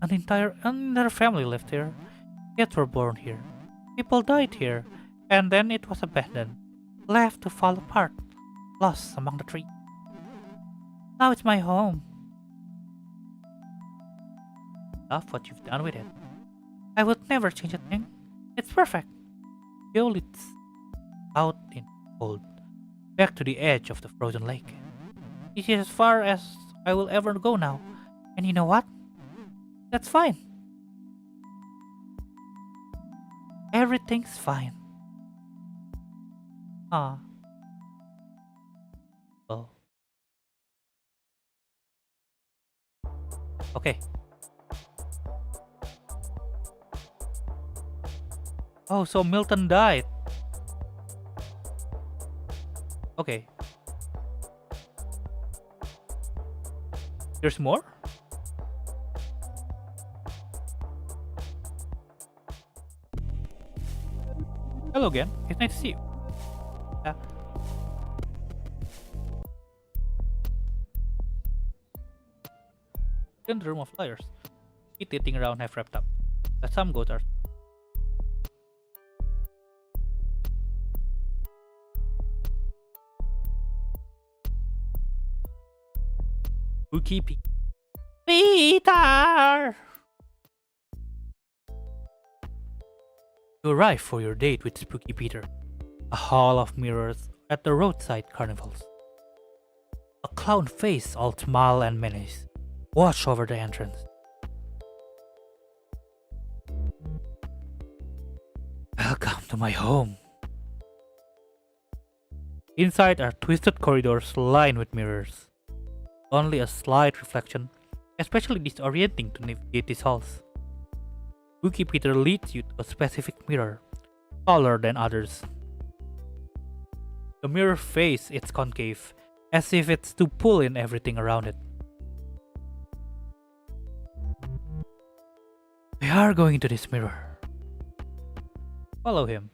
An entire family lived here. Kids were born here. People died here, and then it was abandoned, left to fall apart, lost among the trees. Now it's my home. Love what you've done with it. I would never change a thing. It's perfect. Joe leads out in the cold, back to the edge of the frozen lake. It is as far as I will ever go now. And you know what? That's fine. Everything's fine. Ah. Well. Okay. Oh, so Milton died. Okay. There's more? Hello again. It's nice to see you. Yeah. In the room of liars. Eating around half wrapped up. But some goats are. Spooky Peter! You arrive for your date with Spooky Peter, a hall of mirrors at the roadside carnivals. A clown face all smile and menace watch over the entrance. Welcome to my home. Inside are twisted corridors lined with mirrors. Only a slight reflection, especially disorienting to navigate these halls. Spooky Peter leads you to a specific mirror, taller than others. The mirror face is concave, as if it's to pull in everything around it. We are going to this mirror. Follow him.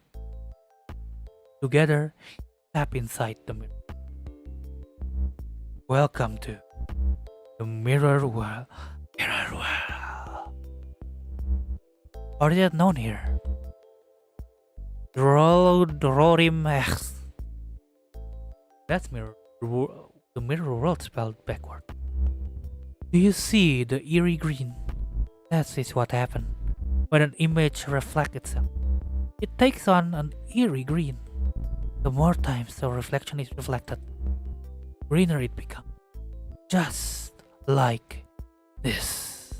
Together, step inside the mirror. Welcome to the mirror world. Mirror world. Or is it known here? Rorim X. That's mirror. The mirror world spelled backward. Do you see the eerie green? That is what happens when an image reflects itself. It takes on an eerie green. The more times the reflection is reflected, greener it becomes. Just like this.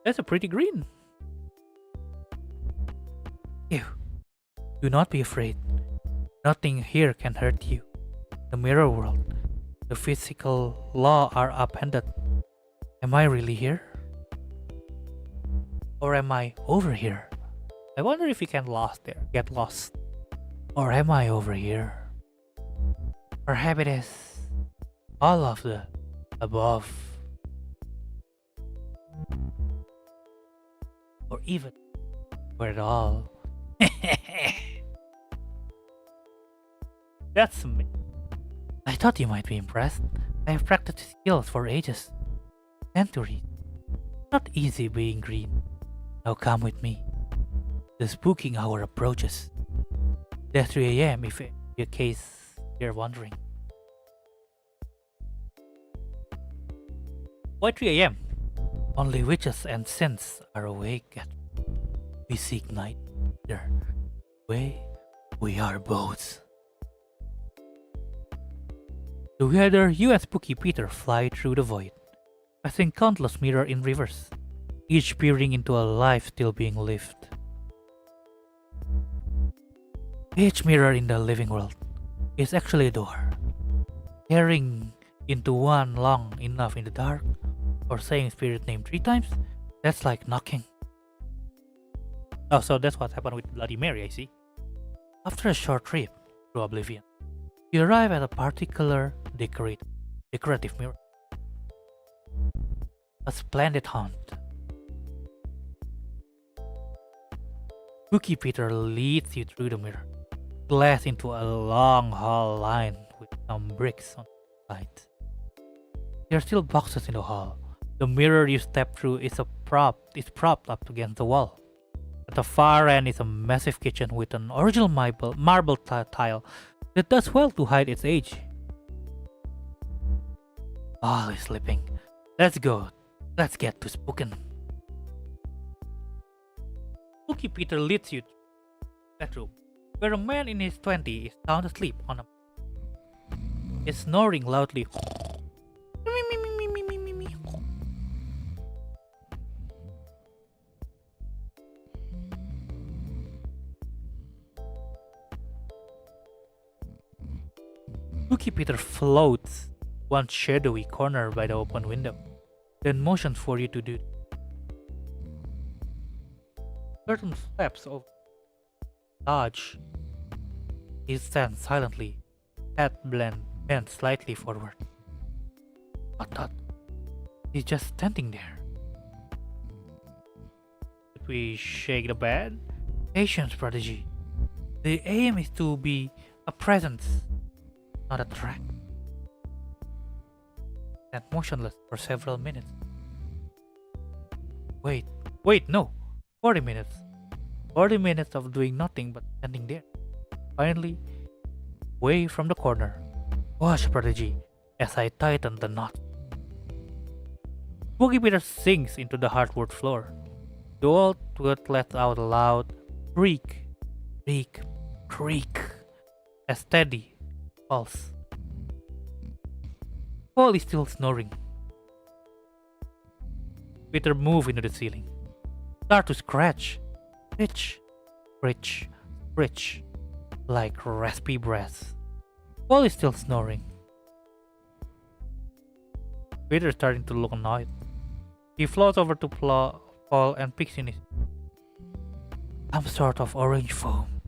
That's a pretty green. Ew. Do not be afraid. Nothing here can hurt you. The mirror world, the physical law are upended. Am I really here? Or am I over here? I wonder if you can get lost. Or am I over here? Perhaps it is all of the above. Or even for it all. That's me. I thought you might be impressed. I have practiced skills for ages. Centuries. Not easy being green. Now come with me. The spooking hour approaches. That's 3 a.m. if in case you're wondering. Why 3 a.m.? Only witches and saints are awake at. We seek night. There. We are both. Together, you and Spooky Peter fly through the void, passing countless mirrors in reverse, each peering into a life still being lived. Each mirror in the living world is actually a door, carrying into one long enough in the dark, or saying spirit name 3 times. That's like knocking. Oh, so that's what happened with Bloody Mary, I see. After a short trip through oblivion, you arrive at a particular decorative mirror. A splendid haunt. Spooky Peter leads you through the mirror, glass into a long hall lined with some bricks on the sides. There are still boxes in the hall. The mirror you step through is propped up against the wall. At the far end is a massive kitchen with an original marble tile that does well to hide its age. All is sleeping. Let's go. Let's get to spookin'. Spooky Peter leads you to the bedroom, where a man in his 20s is sound asleep on a. He's snoring loudly. Spooky Peter floats one shadowy corner by the open window, then motions for you to do. Curtain steps over. Dodge. He stands silently, head bent slightly forward. What? He's just standing there. Should we shake the bed? Patience, prodigy. The aim is to be a presence, not a threat. Stand motionless for several minutes. Wait, no! 40 minutes. 40 minutes of doing nothing but standing there. Finally, away from the corner. Watch, prodigy, as I tighten the knot. Spooky Peter sinks into the hardwood floor. The old wood lets out a loud creak, as steady falls. Paul is still snoring. Peter moves into the ceiling. Start to scratch. Rich, like raspy breath. Paul is still snoring. Peter is starting to look annoyed. He floats over to Paul and picks in his some sort of orange foam.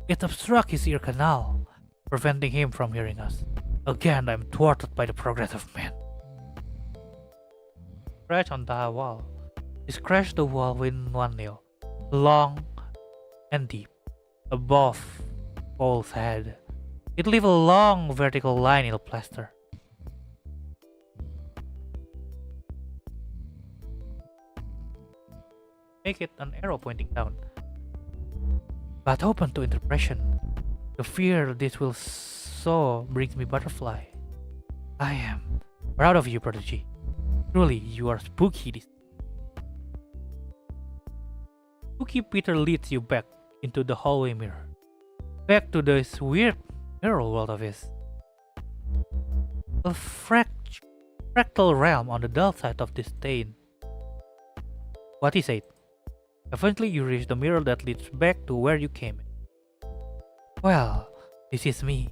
It obstructs his ear canal, preventing him from hearing us. Again, I'm thwarted by the progress of man. Scratch on the wall. He scratched the wall with one nail, long and deep, above Paul's head. It leaves a long vertical line in the plaster. Make it an arrow pointing down, but open to interpretation. The fear this will sow brings me butterfly. I am proud of you, Prodigy. Truly, you are spooky. Spooky Peter leads you back into the hallway mirror. Back to this weird mirror world of his. A fractal realm on the dull side of this stain. What he said. Eventually you reach the mirror that leads back to where you came. Well, this is me.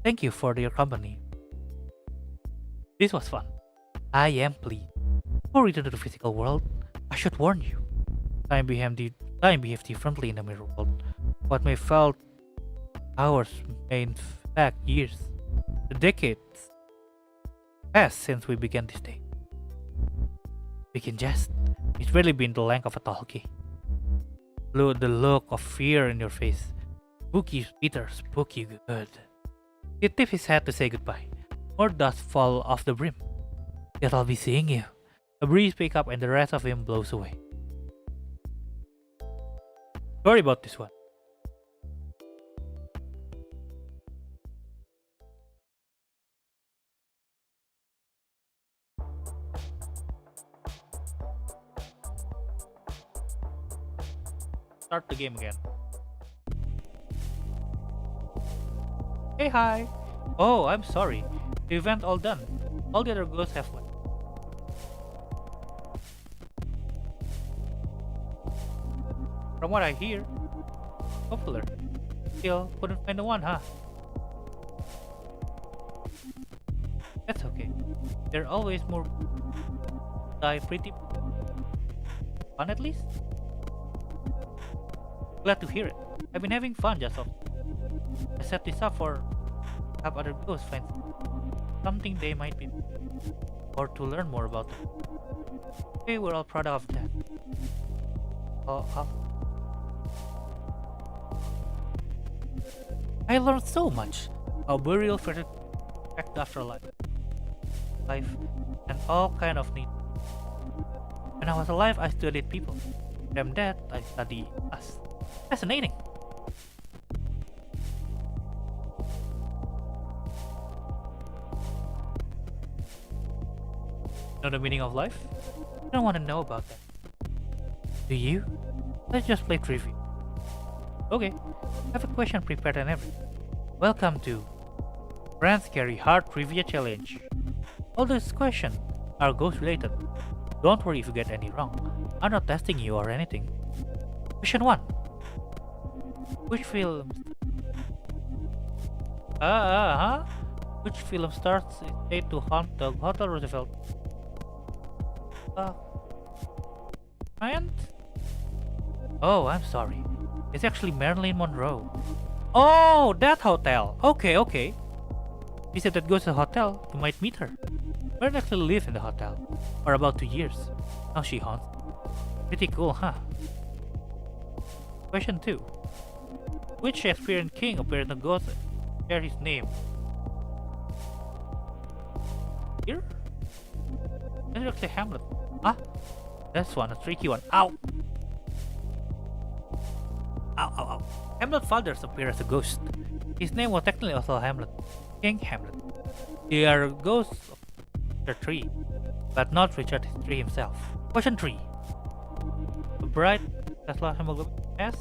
Thank you for your company. This was fun. I am pleased. Before we return to the physical world, I should warn you. Time behaves differently in the mirror world. What may felt hours may in fact years. The decades passed since we began this day. We can jest. It's really been the length of a talkie. The look of fear in your face. Spooky Peter, spooky good. He tips his head to say goodbye. More dust fall off the brim. Yet I'll be seeing you. A breeze picks up and the rest of him blows away. Sorry about this one. Start the game again. Hey, hi. Oh, I'm sorry. The event all done. All the other ghosts have left. From what I hear, popular. Still couldn't find the one, huh? That's okay. There are always more die pretty fun at least. Glad to hear it. I've been having fun just off. I set this up for have other ghosts find something they might be or to learn more about them. Okay, we're all proud of that. I learned so much how burial affect the afterlife, life, and all kind of needs. When I was alive, I studied people. When I'm dead, I study us. Fascinating. Know the meaning of life? I don't want to know about that. Do you? Let's just play trivia. Okay, I have a question prepared and everything. Welcome to Brand Scary Hard Trivia Challenge. All these questions are ghost related. Don't worry if you get any wrong. I'm not testing you or anything. Question 1. Which film? Which film starts said to haunt the Hotel Roosevelt? And? Oh, I'm sorry. It's actually Marilyn Monroe. Oh, that hotel. Okay. He said that goes to the hotel, you might meet her. Marilyn actually lived in the hotel for about 2 years. Now she haunts. Pretty cool, huh? Question 2. Which Shakespearean king appeared in the ghost share his name? Here? It's actually Hamlet. Ah, that's one, a tricky one. Ow! Ow. Hamlet's father appeared as a ghost. His name was technically also Hamlet. King Hamlet. They are ghosts of Richard III, but not Richard III himself. Question 3. The bright Tesla hemoglobin S?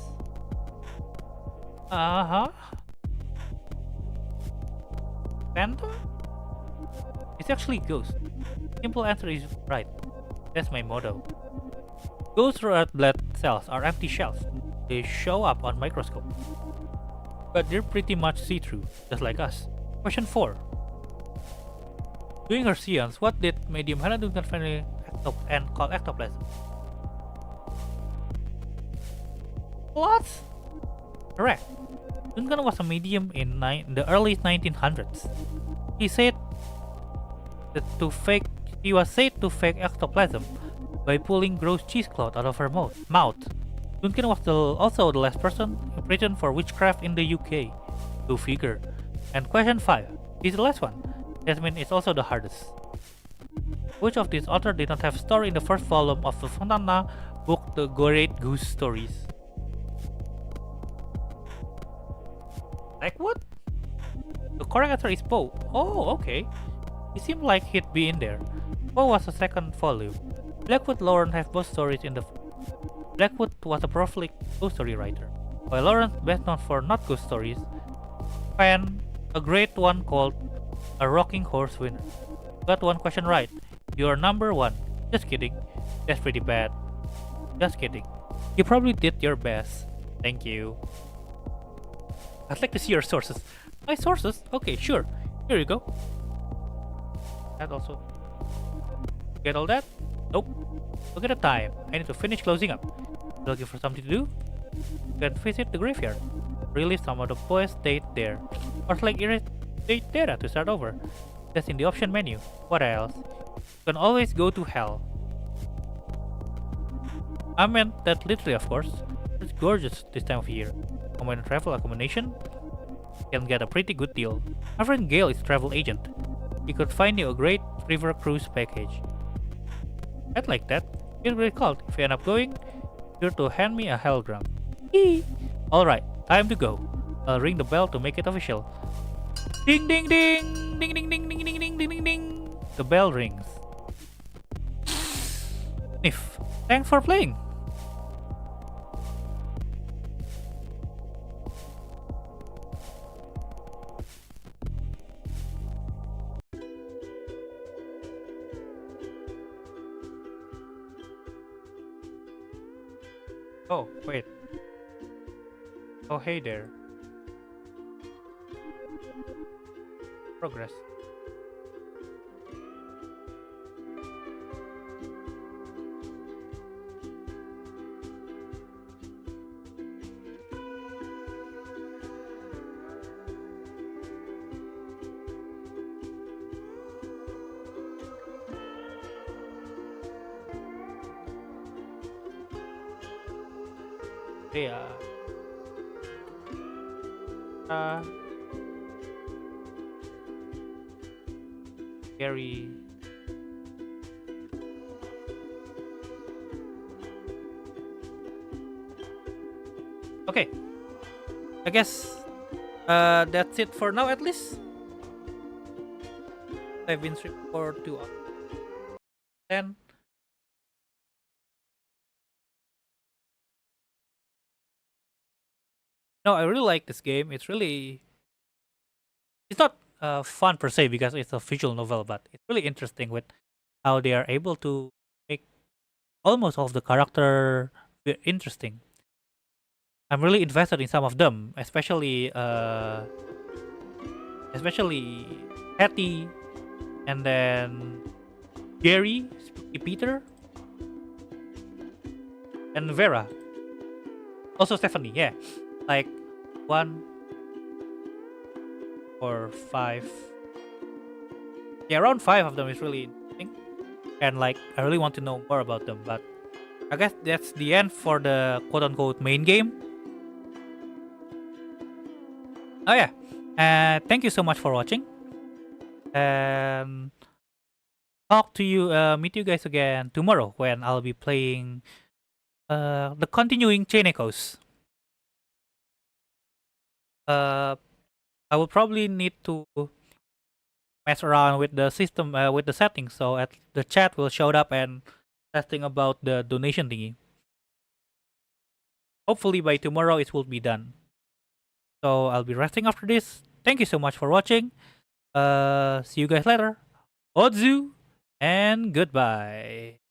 Phantom? It's actually ghost. Simple answer is right. That's my motto. Ghost red blood cells are empty shells. They show up on microscope. But they're pretty much see-through, just like us. Question 4. During her seance, what did medium Hannah Duncan finally and call ectoplasm? What? Correct. Duncan was a medium in the early 1900s. He was said to fake ectoplasm by pulling gross cheesecloth out of her mouth. Duncan was also the last person imprisoned for witchcraft in the UK. Go figure. And question 5 is the last one. That means it's also the hardest. Which of these authors did not have story in the first volume of the Fontana book, The Great Goose Stories? Like what? The correct answer is Poe. Oh, okay. He seemed like he'd be in there. What was the second volume? Blackwood Lauren have both stories in the. Blackwood was a prolific ghost story writer, while Lawrence, best known for not ghost stories, penned a great one called A Rocking Horse Winner. Got one question right. You're number one. Just kidding. That's pretty bad. Just kidding. You probably did your best. Thank you. I'd like to see your sources. My sources? Okay, sure. Here you go. That also. Get all that? Nope. Look at the time. I need to finish closing up. Looking for something to do? You can visit the graveyard. Really, some of the boys stayed there. Or like irritate data to start over. That's in the option menu. What else? You can always go to hell. I meant that literally, of course. It's gorgeous this time of year. Combine travel accommodation, you can get a pretty good deal. My friend Gail is travel agent. He could find you a great river cruise package. I'd like that. It's really called. If you end up going, you're to hand me a hellgram. Alright, time to go. I'll ring the bell to make it official. Ding ding ding! Ding ding ding ding ding ding ding ding ding! The bell rings. Sniff. Thanks for playing. Oh, wait. Oh, hey there. Progress. Yeah. Very. Okay. I guess that's it for now at least. I've been streaming for 2 hours. Then no, I really like this game. It's not fun per se because it's a visual novel, but it's really interesting with how they are able to make almost all of the character interesting. I'm really invested in some of them, especially Hattie, and then Jerry, Spooky Peter, and Vera. Also Stephanie, yeah. Like 1, 4, 5. Yeah, around 5 of them is really interesting. And like I really want to know more about them, but I guess that's the end for the quote unquote main game. Oh yeah. Thank you so much for watching. And meet you guys again tomorrow when I'll be playing the continuing Chain Echoes. I will probably need to mess around with the system, with the settings, so at the chat will show up and testing about the donation thingy. Hopefully by tomorrow it will be done. So I'll be resting after this. Thank you so much for watching. See you guys later. Odzu and goodbye.